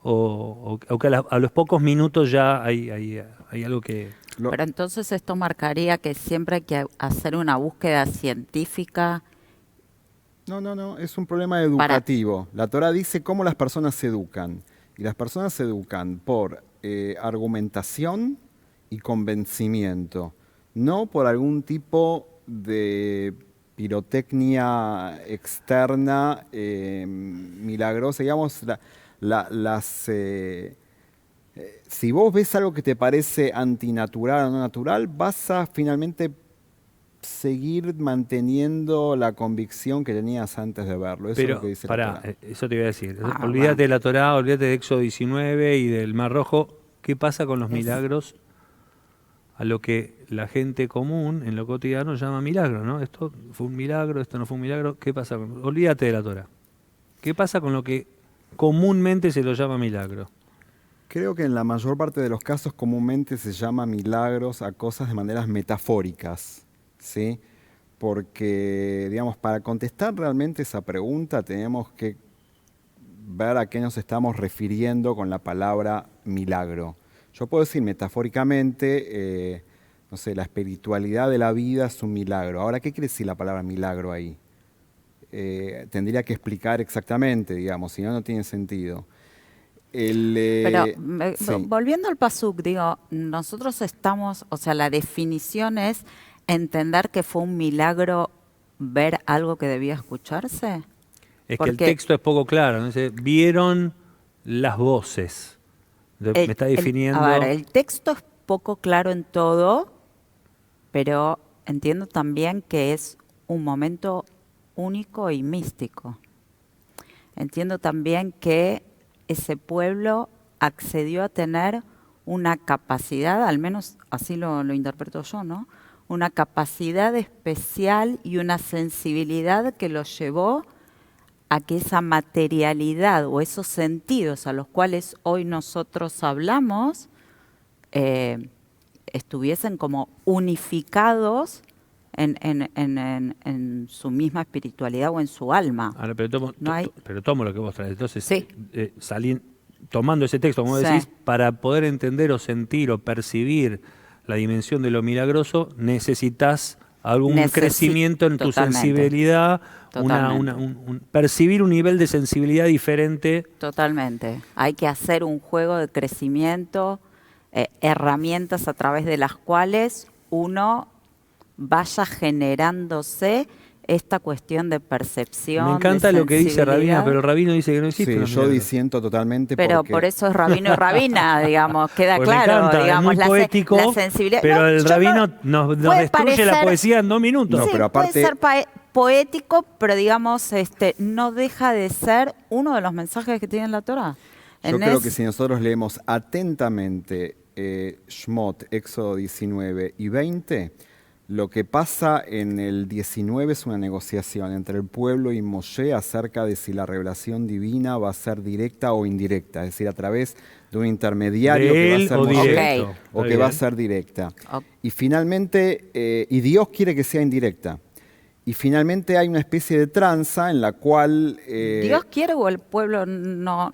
o que a los pocos minutos ya hay algo que... Pero entonces esto marcaría que siempre hay que hacer una búsqueda científica. No, es un problema educativo. La Torá dice cómo las personas se educan. Y las personas se educan por argumentación y convencimiento, no por algún tipo de pirotecnia externa milagrosa. Digamos, si vos ves algo que te parece antinatural o no natural, vas a finalmente seguir manteniendo la convicción que tenías antes de verlo. Eso es lo que dice la Torá. Eso te iba a decir. Olvídate de la Torá, olvídate de Éxodo 19 y del Mar Rojo. ¿Qué pasa con los milagros? A lo que la gente común en lo cotidiano llama milagro, ¿no? Esto fue un milagro, esto no fue un milagro. ¿Qué pasa? Olvídate de la Torá. ¿Qué pasa con lo que comúnmente se lo llama milagro? Creo que en la mayor parte de los casos comúnmente se llama milagros a cosas de maneras metafóricas, ¿sí? Porque, digamos, para contestar realmente esa pregunta tenemos que ver a qué nos estamos refiriendo con la palabra milagro. Yo puedo decir metafóricamente, no sé, la espiritualidad de la vida es un milagro. Ahora, ¿qué quiere decir la palabra milagro ahí? Tendría que explicar exactamente, digamos, si no, no tiene sentido. Pero sí. volviendo al pasuk, digo, nosotros estamos, o sea, la definición es entender que fue un milagro ver algo que debía escucharse. Es que el texto es poco claro, ¿no? Dice, vieron las voces. Me está definiendo... A ver, el texto es poco claro en todo, pero entiendo también que es un momento único y místico. Entiendo también que ese pueblo accedió a tener una capacidad, al menos así lo interpreto yo, ¿no? Una capacidad especial y una sensibilidad que los llevó a que esa materialidad o esos sentidos a los cuales hoy nosotros hablamos estuviesen como unificados en su misma espiritualidad o en su alma. Ahora, pero tomo lo que vos traes. Entonces, Sí. tomando ese texto, como Sí. decís, para poder entender o sentir o percibir la dimensión de lo milagroso, necesitas algún crecimiento en tu Totalmente. sensibilidad, Totalmente. percibir un nivel de sensibilidad diferente. Totalmente. Hay que hacer un juego de crecimiento, herramientas a través de las cuales uno vaya generándose esta cuestión de percepción. Me encanta de lo que dice Rabina, sensibilidad. pero el rabino dice que no existe. Sí, los yo milagros. disiento totalmente Pero porque... por eso es rabino y rabina, digamos, queda Porque me claro, encanta, digamos, es muy poético, la sensibilidad. pero No, el yo rabino no- nos puede destruye la parecer- poesía en 2 minutos. No, sí, pero aparte- puede ser poético, pero digamos, no deja de ser uno de los mensajes que tiene la Torá. Yo creo que si nosotros leemos atentamente Shmot, Éxodo 19 y 20, lo que pasa en el 19 es una negociación entre el pueblo y Moshe acerca de si la revelación divina va a ser directa o indirecta, es decir, a través de un intermediario De que va a él ser o Moshe directo. o Está que va a bien. ser directa. Ok. Y finalmente, y Dios quiere que sea indirecta. Y finalmente hay una especie de tranza en la cual... ¿Dios quiere o el pueblo no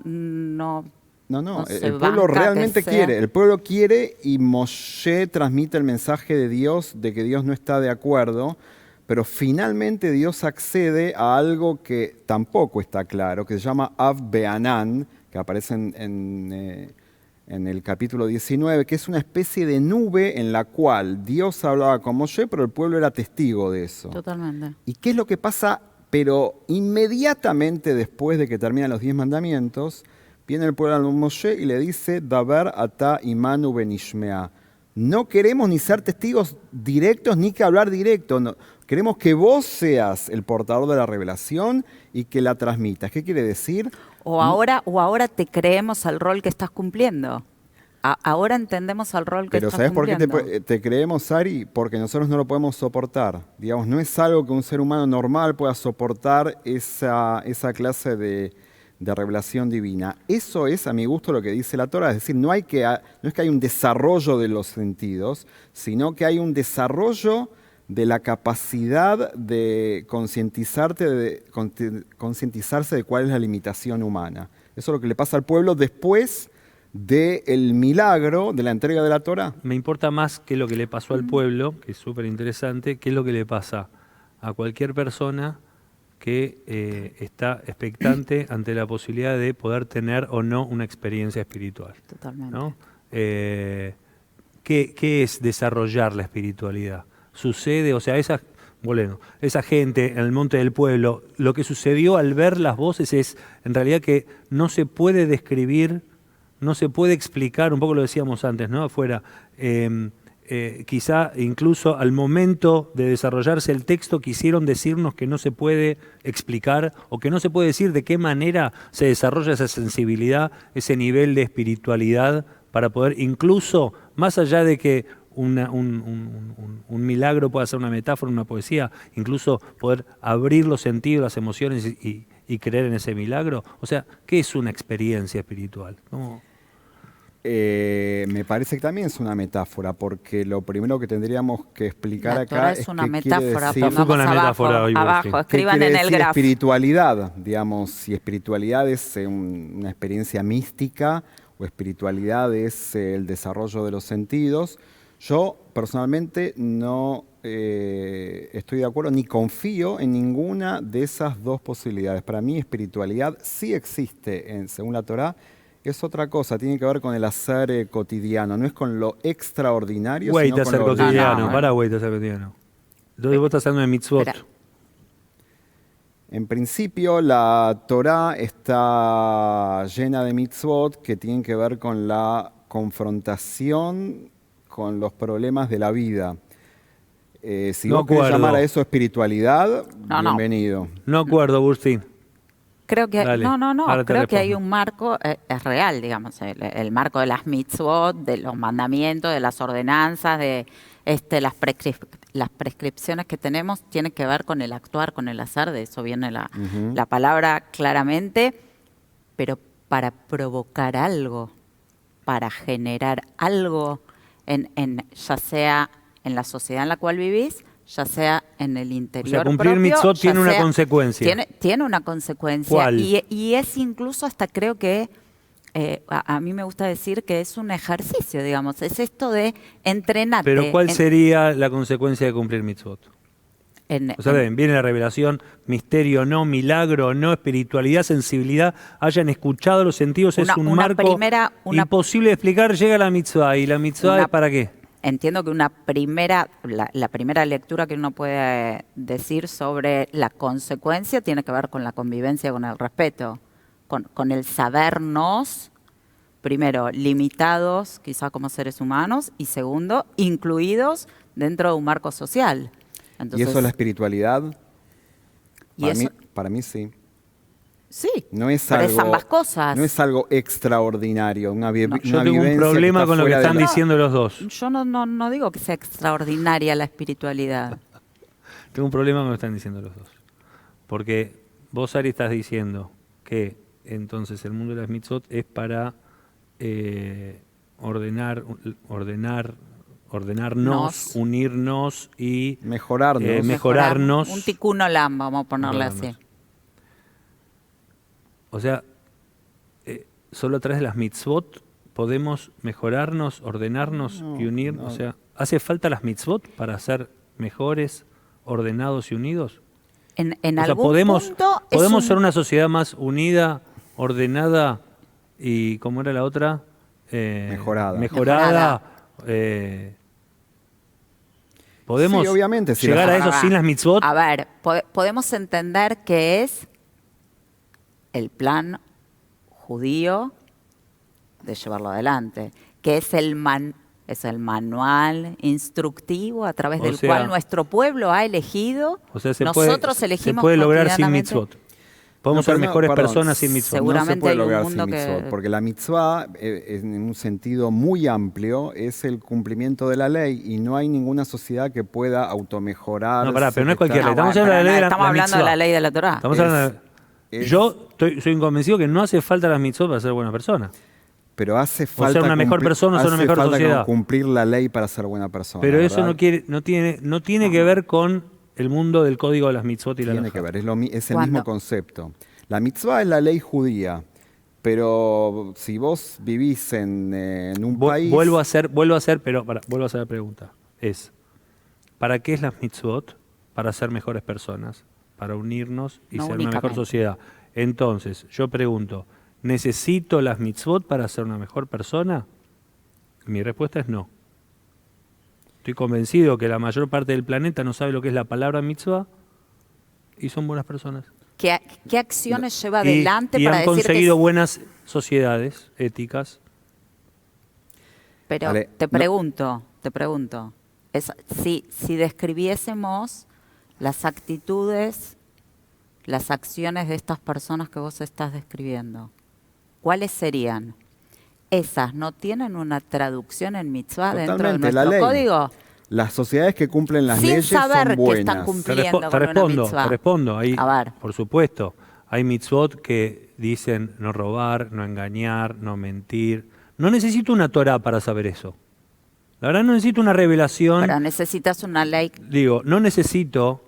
No, se el pueblo banca que realmente sea? quiere. El pueblo quiere y Moshe transmite el mensaje de Dios de que Dios no está de acuerdo, pero finalmente Dios accede a algo que tampoco está claro, que se llama Av Be'anan, que aparece en el capítulo 19, que es una especie de nube en la cual Dios hablaba con Moshe, pero el pueblo era testigo de eso. Totalmente. ¿Y qué es lo que pasa? Pero inmediatamente después de que terminan los 10 mandamientos, viene el pueblo a Moshe y le dice, Daber ata imanu benishmea. No queremos ni ser testigos directos ni que hablar directo. No. Queremos que vos seas el portador de la revelación y que la transmitas. ¿Qué quiere decir? O ahora te creemos al rol que estás cumpliendo. Ahora entendemos al rol que Pero estás ¿sabes por qué cumpliendo. te creemos, Ari? Porque nosotros no lo podemos soportar. Digamos, no es algo que un ser humano normal pueda soportar esa clase de revelación divina. Eso es, a mi gusto, lo que dice la Torá. Es decir, no es que hay un desarrollo de los sentidos, sino que hay un desarrollo de la capacidad de concientizarse de cuál es la limitación humana. Eso es lo que le pasa al pueblo después del milagro de la entrega de la Torá. Me importa más que lo que le pasó al pueblo, que es súper interesante, qué es lo que le pasa a cualquier persona que está expectante ante la posibilidad de poder tener o no una experiencia espiritual. Totalmente. ¿No? ¿Qué es desarrollar la espiritualidad? Sucede, o sea, esa gente en el monte del pueblo, lo que sucedió al ver las voces es en realidad que no se puede describir, no se puede explicar, un poco lo decíamos antes, ¿no? Afuera, quizá incluso al momento de desarrollarse el texto quisieron decirnos que no se puede explicar o que no se puede decir de qué manera se desarrolla esa sensibilidad, ese nivel de espiritualidad para poder incluso, más allá de que un milagro pueda ser una metáfora, una poesía, incluso poder abrir los sentidos, las emociones y creer en ese milagro. O sea, ¿qué es una experiencia espiritual? ¿Cómo? Me parece que también es una metáfora, porque lo primero que tendríamos que explicar La acá Torá es es una qué metáfora. quiere decir, Fui con la Pongamos metáfora hoy, abajo, Borges. ¿qué escriban quiere en el decir grafo. espiritualidad? Digamos, si espiritualidad es una experiencia mística o espiritualidad es el desarrollo de los sentidos. Yo personalmente no estoy de acuerdo ni confío en ninguna de esas dos posibilidades. Para mí espiritualidad sí existe según la Torá. Es otra cosa, tiene que ver con el hacer cotidiano, no es con lo extraordinario, Wait sino a con ser lo cotidiano, ordinario. para wait a ser cotidiano. Entonces vos estás hablando de mitzvot. Espera. En principio, la Torá está llena de mitzvot que tienen que ver con la confrontación con los problemas de la vida. Si No vos querés acuerdo. llamar a eso espiritualidad, No, no. bienvenido. No acuerdo, Agustín. Creo que, Dale, no, ahora te creo que hay respondo. un marco, es real, digamos, el marco de las mitzvot, de los mandamientos, de las ordenanzas, de las prescripciones que tenemos, tiene que ver con el actuar, con el hacer, de eso viene la palabra claramente, pero para provocar algo, para generar algo, ya sea en la sociedad en la cual vivís, ya sea en el interior cumplir propio, mitzvot ya tiene una sea- consecuencia. Tiene una consecuencia. ¿Cuál? Y es incluso hasta creo que, a mí me gusta decir que es un ejercicio, digamos. Es esto de entrenarte. Pero ¿cuál sería la consecuencia de cumplir mitzvot? O sea, viene la revelación, misterio no, milagro no, espiritualidad, sensibilidad, hayan escuchado los sentidos, es un marco imposible de explicar, llega la mitzvah, y la mitzvah es ¿para qué? Entiendo que la primera lectura que uno puede decir sobre la consecuencia tiene que ver con la convivencia, con el respeto, con el sabernos, primero, limitados quizá como seres humanos, y segundo, incluidos dentro de un marco social. Entonces, ¿Y eso es la espiritualidad? y eso- Para mí sí. sí, No es pero algo, es ambas cosas. No es algo extraordinario, una, No, una Yo tengo un vivencia problema está con lo que fuera de están la- diciendo los dos. Yo no digo que sea extraordinaria la espiritualidad. Tengo un problema con lo que están diciendo los dos. Porque vos, Ari, estás diciendo que entonces el mundo de las mitzvot es para ordenarnos, unirnos y Mejorarnos. mejorarnos. Un tikkun olam, vamos a ponerle así. Mejorarnos. O sea, solo a través de las mitzvot podemos mejorarnos, ordenarnos y unirnos. O sea, ¿hace falta las mitzvot para ser mejores, ordenados y unidos? En O sea, algún podemos punto ser una sociedad más unida, ordenada y, ¿cómo era la otra? Mejorada. Mejorada. ¿Podemos Sí, obviamente, si llegar las- a eso sin las mitzvot? A ver, podemos entender que es el plan judío de llevarlo adelante, que es el manual instructivo a través O del sea- cual nuestro pueblo ha elegido. O sea, Nosotros se elegimos puede lograr sin cotidianamente. mitzvot. Podemos No, ser pero no, mejores perdón, personas sin mitzvot. Seguramente no se puede hay un lograr mundo sin que- mitzvot, porque la mitzvah, en un sentido muy amplio, es el cumplimiento de la ley y no hay ninguna sociedad que pueda automejorar. No, pará, pero no es cualquier ley. Estamos bueno, hablando de la ley de la- estamos la hablando de mitzvah. la ley de la Torá. Estamos hablando es- Yo soy convencido que no hace falta las mitzvot para ser buena persona. Pero hace falta una mejor persona o ser una mejor hace falta sociedad. cumplir la ley para ser buena persona. Pero eso ¿verdad? no tiene que ver con el mundo del código de las mitzvot y la Tiene halajá. que ver, es el ¿Cuándo? mismo concepto. La mitzvah es la ley judía, pero si vos vivís en un país... Vuelvo a hacer la pregunta. ¿Para qué es las mitzvot? Para ser mejores personas, para unirnos y No ser una mejor únicamente. sociedad. Entonces, yo pregunto, ¿necesito las mitzvot para ser una mejor persona? Mi respuesta es no. Estoy convencido que la mayor parte del planeta no sabe lo que es la palabra mitzvah y son buenas personas. ¿Qué acciones lleva Y- adelante y para han decir conseguido que... buenas sociedades éticas. Pero Vale, te pregunto, si describiésemos las actitudes, las acciones de estas personas que vos estás describiendo, ¿cuáles serían? ¿Esas no tienen una traducción en mitzvah dentro de Totalmente, la nuestro ley. código? Las sociedades que cumplen las Sin leyes saber son que buenas. están cumpliendo Te con una mitzvah. respondo. Ahí, A ver. por supuesto, hay mitzvot que dicen no robar, no engañar, no mentir. No necesito una Torah para saber eso. La verdad no necesito una revelación. Pero necesitas una ley. Digo, no necesito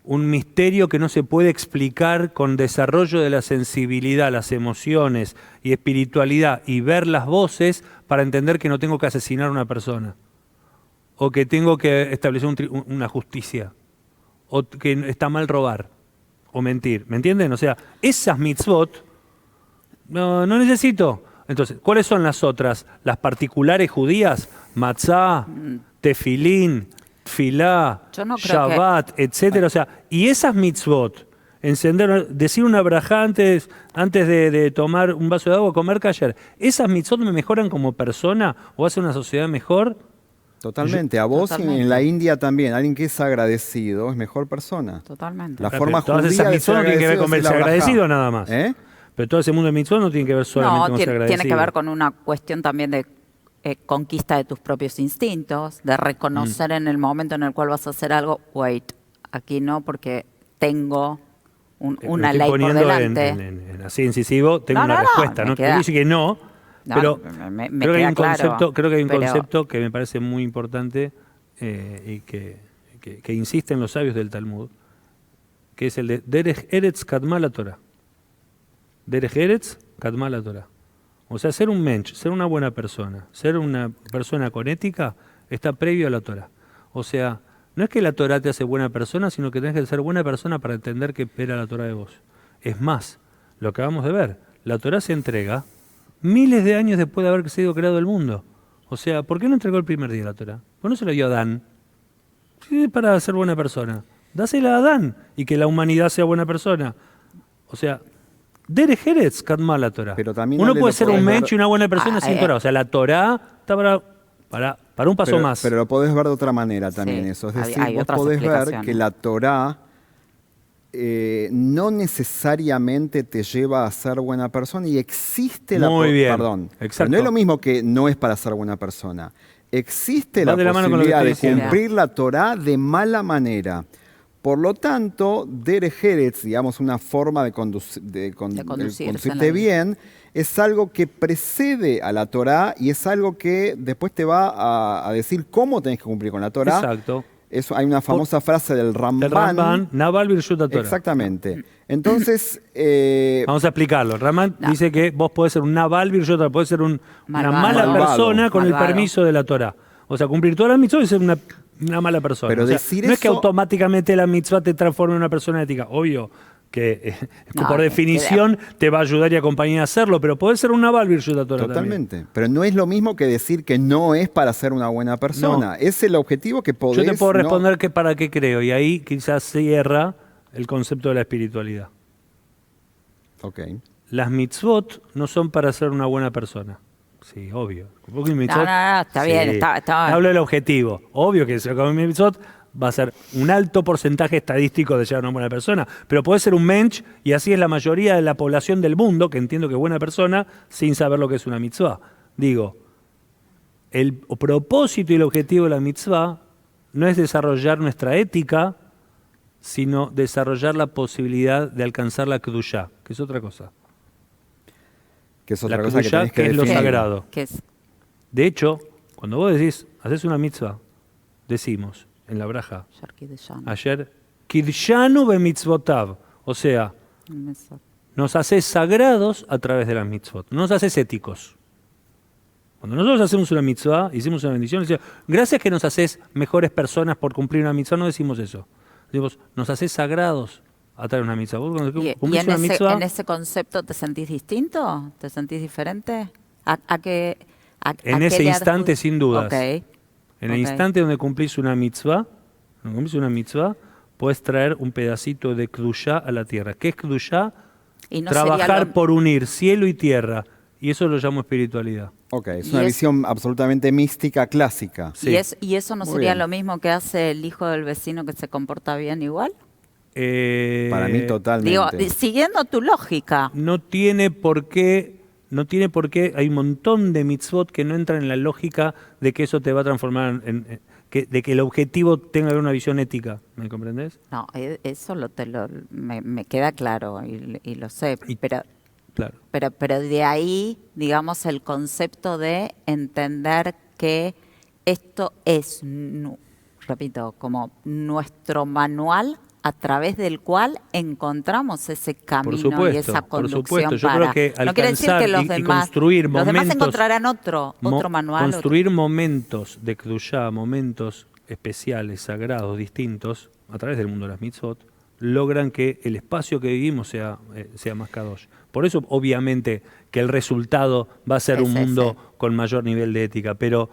un misterio que no se puede explicar con desarrollo de la sensibilidad, las emociones y espiritualidad y ver las voces para entender que no tengo que asesinar a una persona o que tengo que establecer una justicia o que está mal robar o mentir. ¿Me entienden? O sea, esas mitzvot no necesito. Entonces, ¿cuáles son las otras? Las particulares judías, matzá, tefilín, tfilá, Yo no creo Shabbat, etcétera. O sea, y esas mitzvot, decir una brajá antes de tomar un vaso de agua, comer kasher, ¿esas mitzvot me mejoran como persona o hacen una sociedad mejor? Totalmente. A vos y Totalmente. en la India también. Alguien que es agradecido es mejor persona. Totalmente. La Pero forma todas judía esas de mitzvot ser no tienen que ver con agradecido es verse la brajá. agradecido nada más. ¿Eh? Pero todo ese mundo de mitzvot no tiene que ver solamente No, con ser agradecido. tiene que ver con una cuestión también de conquista de tus propios instintos, de reconocer en el momento en el cual vas a hacer algo, wait, aquí no porque tengo una Lo estoy ley por poniendo delante. en así incisivo, tengo No, una no, no, respuesta, me ¿no? queda- Que dice que no, No, pero me creo que hay queda un claro, concepto, creo que hay un pero- concepto que me parece muy importante y que insisten los sabios del Talmud, que es el de Derech Eretz Kadma la Torah. Derech Eretz Kadma la Torah. O sea, ser un mensch, ser una buena persona, ser una persona con ética, está previo a la Torah. O sea, no es que la Torah te hace buena persona, sino que tenés que ser buena persona para entender que espera la Torah de vos. Es más, lo acabamos de ver, la Torah se entrega miles de años después de haber sido creado el mundo. O sea, ¿por qué no entregó el primer día la Torah? ¿Por qué no se lo dio a Adán? Sí, para ser buena persona. Dásela a Adán y que la humanidad sea buena persona. O sea, Derech Eretz Kadma la Torah. Pero también Uno Ale puede lo ser podés un ver- mensch y una buena persona sin Torah. O sea, la Torah está para un paso más. Pero lo podés ver de otra manera también Sí, eso. Es hay- decir, hay vos otras podés ver explicaciones. que la Torá no necesariamente te lleva a ser buena persona y existe la Muy bien, perdón. exacto. Pero no es lo mismo que no es para ser buena persona. Existe Va la de la mano con lo que posibilidad estoy de diciendo. cumplir la Torá de mala manera. Por lo tanto, Derech Eretz, digamos, una forma de conducirse en la conducirte vida. bien, es algo que precede a la Torá y es algo que después te va a decir cómo tenés que cumplir con la Torá. Exacto. Eso, hay una famosa frase del Ramban. Del Ramban, Naval Birshut Torah. Exactamente. Entonces, Vamos a explicarlo. Ramban No. dice que vos podés ser un Naval Birshut Torah, podés ser una Malvado. mala Malvado. persona con el Malvado. permiso de la Torah. O sea, cumplir todas las mitzvot y ser una mala persona. Pero O sea, decir no es que eso- automáticamente la mitzvah te transforme en una persona ética. Obvio que No, por que- definición te va a ayudar y acompañar a hacerlo, pero podés ser un Naval Birshut Torah también. totalmente. Pero no es lo mismo que decir que no es para ser una buena persona. No. Es el objetivo que podés... Yo te puedo no- responder que para qué creo, y ahí quizás cierra el concepto de la espiritualidad. Ok. Las mitzvot no son para ser una buena persona. Sí, obvio. Porque No, está bien, está- Hablo del objetivo. Obvio que si con mitzvot va a ser un alto porcentaje estadístico de ser una buena persona, pero puede ser un mensch, y así es la mayoría de la población del mundo, que entiendo que es buena persona, sin saber lo que es una mitzvah. Digo, el propósito y el objetivo de la mitzvah no es desarrollar nuestra ética, sino desarrollar la posibilidad de alcanzar la kedushá, que es otra cosa. Que es otra La cosa que kedushá, tenés que que es lo definir. sagrado. Que es De hecho, cuando vos decís, haces una mitzvah, decimos en la braja, Sharki de Shan. ayer, Kidshanu be mitzvotav, o sea, nos haces sagrados a través de las mitzvot, no nos haces éticos. Cuando nosotros hacemos una mitzvah, hicimos una bendición, decimos, gracias que nos haces mejores personas por cumplir una mitzvah, no decimos eso. Decimos, nos haces sagrados a través de una mitzvah. Vos cuando ¿Y cumplís una mitzvah, en ese concepto te sentís distinto? ¿Te sentís diferente? ¿A qué, a En qué ese le instante, sin dudas. Ok. en el Ok. instante donde cumplís una mitzvah, puedes traer un pedacito de Kedushá a la tierra. ¿Qué es Kedushá? Y no sería Trabajar lo- por unir cielo y tierra. Y eso lo llamo espiritualidad. Ok, es Y una es- visión absolutamente mística, clásica. Sí. ¿Y eso no Muy sería bien. lo mismo que hace el hijo del vecino que se comporta bien igual? Para mí totalmente. Digo, siguiendo tu lógica. No tiene por qué, hay un montón de mitzvot que no entran en la lógica de que eso te va a transformar de que el objetivo tenga una visión ética. ¿Me comprendés? No, eso me queda claro y lo sé, pero Claro. Pero de ahí, digamos, el concepto de entender que esto es, repito, como nuestro manual a través del cual encontramos ese camino supuesto, y esa por conducción supuesto. Yo para... creo que no quiere decir que alcanzar los y demás, construir los demás momentos- encontrarán otro manual. Construir momentos de Kedushá, momentos especiales, sagrados, distintos, a través del mundo de las mitzvot, logran que el espacio que vivimos sea más kadosh. Por eso, obviamente, que el resultado va a ser Es un mundo ese. con mayor nivel de ética, pero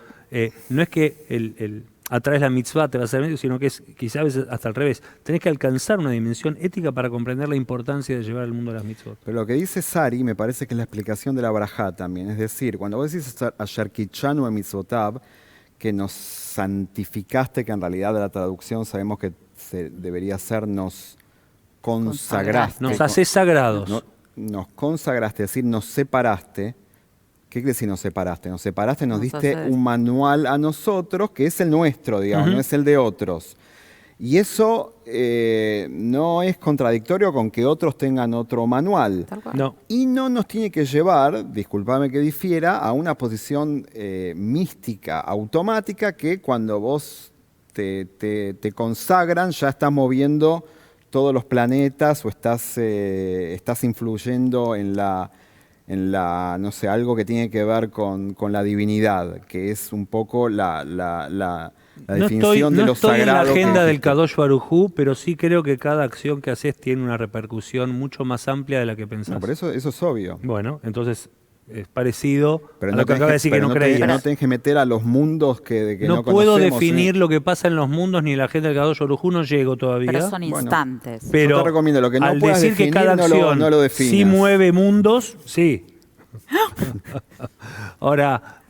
no es que a través de la mitzvah te va a ser medio, sino que es quizás a veces hasta al revés. Tenés que alcanzar una dimensión ética para comprender la importancia de llevar al mundo las mitzvot. Pero lo que dice Sari me parece que es la explicación de la Barajá también. Es decir, cuando vos decís Asher Kitshanu Mitzvotav, que nos santificaste, que en realidad de la traducción sabemos que debería ser nos consagraste. Nos haces sagrados. Nos consagraste, es decir, nos separaste. ¿Qué quiere decir nos separaste? Nos separaste, nos diste un manual a nosotros, que es el nuestro, digamos, no es el de otros. Y eso no es contradictorio con que otros tengan otro manual. No. Y no nos tiene que llevar, discúlpame que difiera, a una posición mística, automática, que cuando vos te consagran ya estás moviendo todos los planetas o estás influyendo en la, no sé, algo que tiene que ver con la divinidad, que es un poco la definición de lo sagrado. No estoy en la agenda del existe. Kadosh Baruj Hu, pero sí creo que cada acción que haces tiene una repercusión mucho más amplia de la que pensás. No, pero eso es obvio. Bueno, entonces es parecido Pero a lo que acaba de decir que no creías. No tenés que meter a los mundos que no No puedo conocemos, definir lo que pasa en los mundos ni en la agenda del Kadosh Baruj Hu, no llego todavía. Pero son instantes. Pero yo te recomiendo lo que no al puedas decir que definir, cada no acción lo definas. sí mueve mundos, sí. Ahora,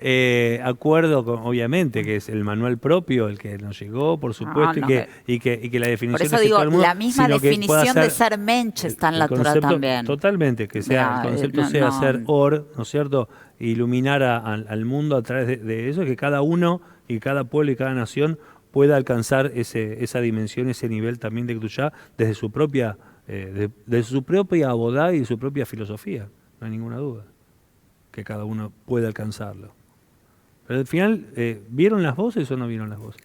acuerdo con, obviamente, que es el manual propio el que nos llegó, por supuesto, No, y que la definición por eso es digo, todo el mundo, la misma sino que pueda definición de ser mensch está en la Torah concepto, también. Totalmente, que sea, el concepto sea ser or, ¿no es cierto? Iluminar al mundo a través de eso, que cada uno y cada pueblo y cada nación pueda alcanzar esa dimensión, ese nivel también de Kedushá desde su propia abodá y su propia filosofía, no hay ninguna duda que cada uno puede alcanzarlo. Pero al final, ¿vieron las voces o no vieron las voces?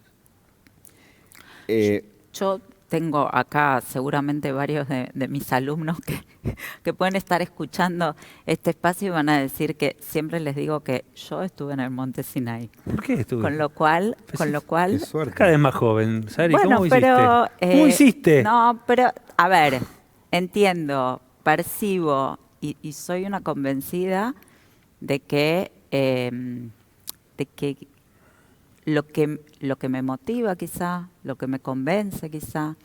Yo tengo acá seguramente varios de mis alumnos que pueden estar escuchando este espacio y van a decir que siempre les digo que yo estuve en el Monte Sinai. ¿Por qué estuve? Con lo cual, Qué suerte. Cada vez más joven, Sari, bueno, ¿cómo pero, hiciste? ¿Cómo hiciste? No, pero a ver, entiendo, percibo y soy una convencida de que lo que me motiva quizá, lo que me convence quizá,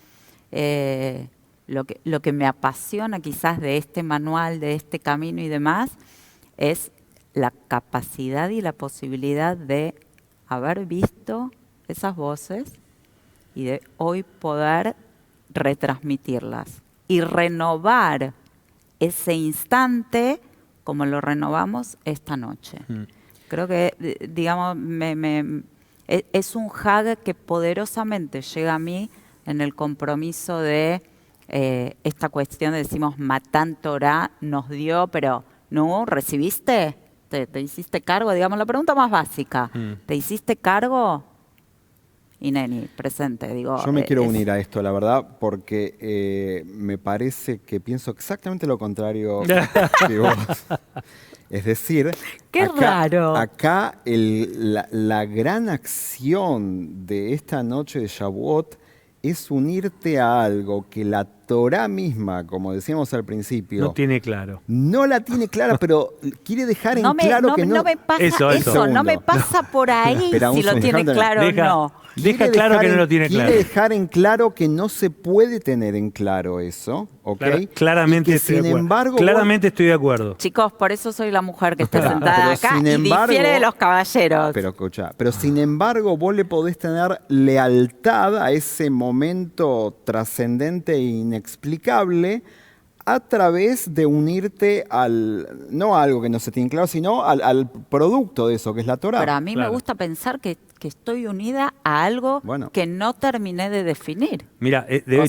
lo que me apasiona quizás de este manual, de este camino y demás, es la capacidad y la posibilidad de haber visto esas voces y de hoy poder retransmitirlas y renovar ese instante como lo renovamos esta noche. Creo que, digamos, es un hag que poderosamente llega a mí en el compromiso de esta cuestión de, decimos, Matán Torah nos dio, pero ¿no recibiste? ¿Te hiciste cargo? Digamos, la pregunta más básica. ¿Te hiciste cargo? Y Neni, presente. Digo, yo me quiero unir a esto, la verdad, porque me parece que pienso exactamente lo contrario que vos. Es decir, ¡qué raro! Acá la gran acción de esta noche de Shavuot es unirte a algo que la Torá misma, como decíamos al principio, no tiene claro. No la tiene clara, pero quiere dejar en claro que no. No me pasa eso. No me pasa por ahí si lo tiene claro o no. Deja claro que no lo tiene claro. Quiere dejar en claro que no se puede tener en claro eso, ¿ok? Claramente estoy de acuerdo. Claramente estoy de acuerdo. Chicos, por eso soy la mujer que está sentada acá y difiere de los caballeros. Pero escucha, sin embargo vos le podés tener lealtad a ese momento trascendente e inexplicable a través de unirte no a algo que no se tiene claro, sino al producto de eso, que es la Torá. Pero a mí me gusta pensar que estoy unida a algo que no terminé de definir. Mira, de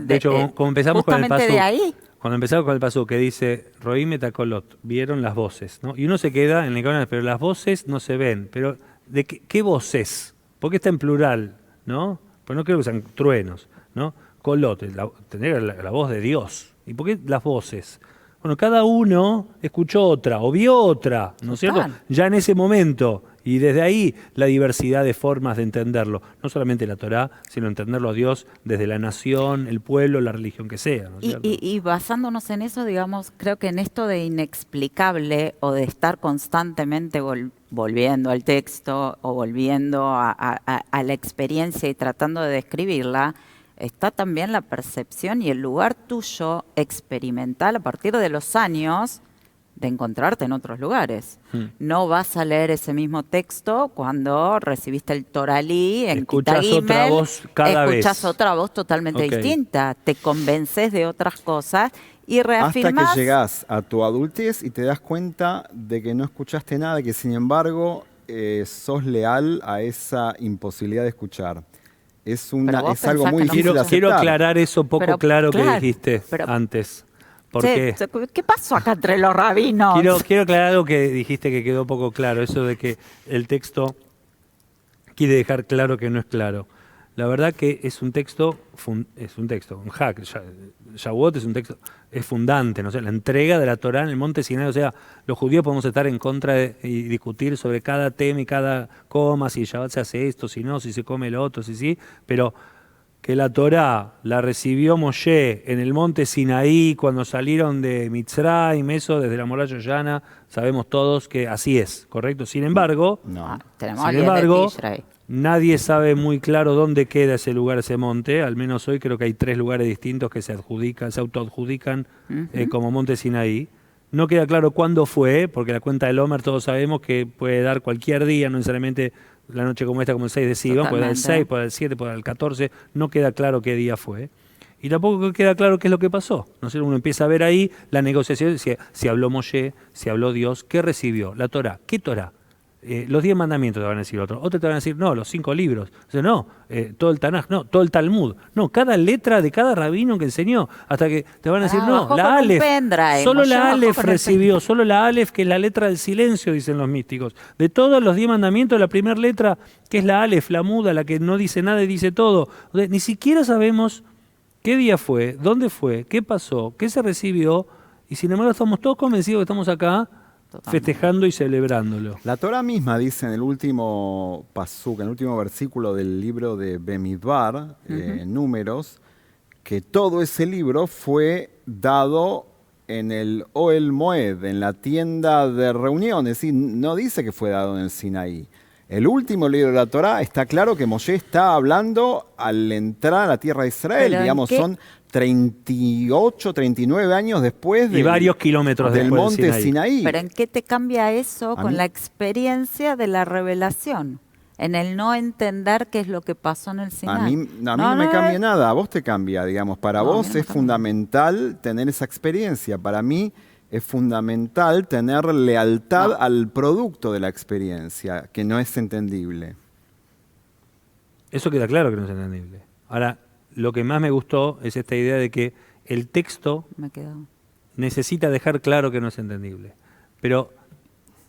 hecho, como empezamos con el pasuk, de ahí. Cuando empezamos con el pasuk que dice Roim et Akolot, vieron las voces, ¿no? Y uno se queda en el canon, pero las voces no se ven. Pero ¿de qué voces? Porque está en plural, ¿no? Pues no creo que sean truenos, ¿no? Kolot, tener la voz de Dios. ¿Y por qué las voces? Bueno, cada uno escuchó otra o vio otra, ¿no es cierto? Ya en ese momento. Y desde ahí la diversidad de formas de entenderlo. No solamente la Torá, sino entenderlo a Dios desde la nación, el pueblo, la religión que sea, ¿no es cierto? Y basándonos en eso, digamos, creo que en esto de inexplicable o de estar constantemente volviendo al texto o volviendo a la experiencia y tratando de describirla, está también la percepción y el lugar tuyo experimental a partir de los años de encontrarte en otros lugares. Hmm. No vas a leer ese mismo texto cuando recibiste el Toralí en Escuchás Kita otra Gimel, voz cada vez. escuchás otra voz totalmente Ok. distinta, te convences de otras cosas y Hasta reafirmás. que llegás a tu adultez y te das cuenta de que no escuchaste nada, que sin embargo sos leal a esa imposibilidad de escuchar. Es vos algo pensás muy que no difícil de Quiero aceptar. aclarar eso poco Pero, claro que claro, dijiste pero- antes. ¿Por Che, qué? ¿qué pasó acá entre los rabinos? Quiero aclarar algo que dijiste que quedó poco claro, eso de que el texto quiere dejar claro que no es claro. La verdad que es un texto, un hack, Shavuot es un texto, es fundante, ¿no? O sea, la entrega de la Torá en el monte Sinai, o sea, los judíos podemos estar en contra y discutir sobre cada tema y cada coma, si Shabbat se hace esto, si no, si se come lo otro, si sí, pero que la Torá la recibió Moshe en el monte Sinaí cuando salieron de Mitzrayim, eso desde la muralla llana, sabemos todos que así es, ¿correcto? Sin embargo, No. Tenemos sin al 10 de embargo, Tishrei. nadie sabe muy claro dónde queda ese lugar, ese monte. Al menos hoy creo que hay 3 lugares distintos que se autoadjudican como monte Sinaí. No queda claro cuándo fue, porque la cuenta del Homer todos sabemos que puede dar cualquier día, no necesariamente la noche como esta, como el 6 de Sivan, puede dar el Totalmente. 6, puede dar el 7, puede dar el 14. No queda claro qué día fue. Y tampoco queda claro qué es lo que pasó. No sé, uno empieza a ver ahí la negociación, si habló Moshe, si habló Dios, ¿qué recibió? La Torá. ¿Qué Torá? Los 10 mandamientos te van a decir otros. Otros te van a decir, no, los 5 libros. O sea, no, todo el Tanaj, no, todo el Talmud. No, cada letra de cada rabino que enseñó. Hasta que te van a decir, no, bajó la con un Aleph. pendrive, Solo Moshe la bajó Aleph con el recibió, solo la Aleph, que es la letra del silencio, dicen los místicos. De todos los 10 mandamientos, la primera letra, que es la Aleph, la muda, la que no dice nada y dice todo. O sea, ni siquiera sabemos qué día fue, dónde fue, qué pasó, qué se recibió. Y sin embargo estamos todos convencidos que estamos acá Totalmente. festejando y celebrándolo. La Torá misma dice en el último pasuk, en el último versículo del libro de Bemidbar, Números, que todo ese libro fue dado en el Oel Moed, en la tienda de reuniones, y no dice que fue dado en el Sinaí. El último libro de la Torá está claro que Moshe está hablando al entrar a la tierra de Israel, Pero ¿en digamos, qué? son 38, 39 años después Y varios kilómetros del después del monte Sinaí. Pero ¿en qué te cambia eso A con mí- la experiencia de la revelación? En el no entender qué es lo que pasó en el A Sinai. mí no me cambia nada, a vos te cambia, digamos. Para No, a mí vos no me es cambia. fundamental tener esa experiencia. Para mí es fundamental tener lealtad No. al producto de la experiencia, que no es entendible. Eso queda claro que no es entendible. Ahora, lo que más me gustó es esta idea de que el texto Me quedó. necesita dejar claro que no es entendible. Pero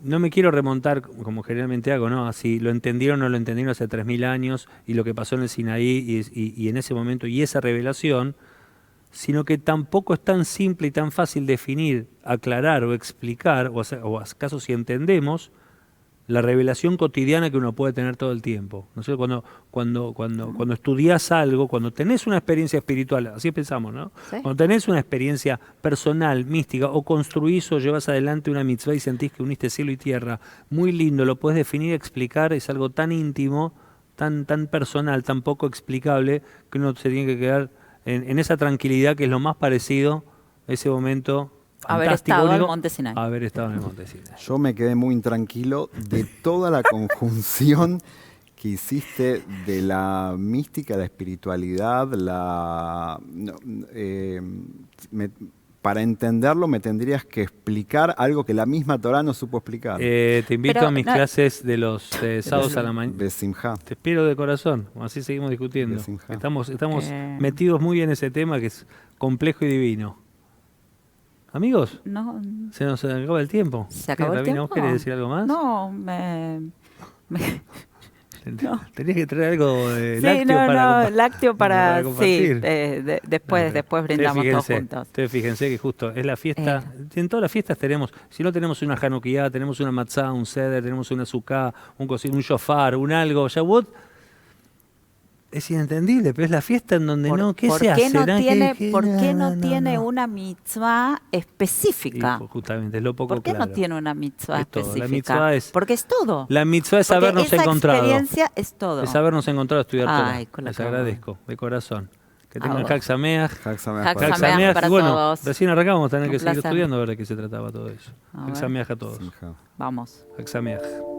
no me quiero remontar, como generalmente hago, ¿no? Si lo entendieron o no lo entendieron hace 3000 años y lo que pasó en el Sinaí y en ese momento y esa revelación, sino que tampoco es tan simple y tan fácil definir, aclarar o explicar, o acaso si entendemos, la revelación cotidiana que uno puede tener todo el tiempo. ¿No sé? Cuando estudias algo, cuando tenés una experiencia espiritual, así pensamos, ¿no? Sí. Cuando tenés una experiencia personal, mística, o construís o llevas adelante una mitzvah y sentís que uniste cielo y tierra, muy lindo, lo puedes definir, explicar, es algo tan íntimo, tan personal, tan poco explicable, que uno se tiene que quedar en esa tranquilidad que es lo más parecido a ese momento Haber fantástico, estado en el único, monte Sinai. haber estado en el monte Sinai. Yo me quedé muy intranquilo de toda la conjunción que hiciste de la mística, la espiritualidad, para entenderlo me tendrías que explicar algo que la misma Torá no supo explicar. Te invito Pero, a mis no, clases de los sábados a la mañana. Besimha. Te espero de corazón, así seguimos discutiendo. Besimha. Estamos Eh. metidos muy en ese tema que es complejo y divino. Amigos, No, se nos acaba el tiempo. ¿se acabó el Rabina, tiempo? ¿vos querés decir algo más? No, Tenías que traer algo de Sí, lácteo no, para lácteo para sí, compartir. después brindamos todos juntos. Ustedes fíjense que justo es la fiesta, en todas las fiestas tenemos, si no tenemos una Hanukkah, tenemos una matzah, un seder, tenemos una sukkah, un shofar, un algo, Shavuot, es inentendible, pero es la fiesta en donde no, ¿qué se hace? No ¿No? tiene, ¿Qué? ¿Por qué no, No, tiene no. una mitzvah específica? Y, justamente, es lo poco ¿Por qué claro. no tiene una mitzvah Es todo, la específica? mitzvah es- Porque es todo. La mitzvah es Porque habernos esa encontrado. experiencia es todo. Es habernos encontrado a estudiar Ay, Torah. con la Les cama. agradezco, de corazón. Que tengan todos. Hag Sameach. Hag Sameach Hag para Hag todos. Sameach Sameach. para Y bueno, todos. recién arrancamos, vamos a tener Un que seguir placer. estudiando a ver de qué se trataba todo eso. A Hag ver. Sameach a todos. Simcha. Vamos. Hag Sameach.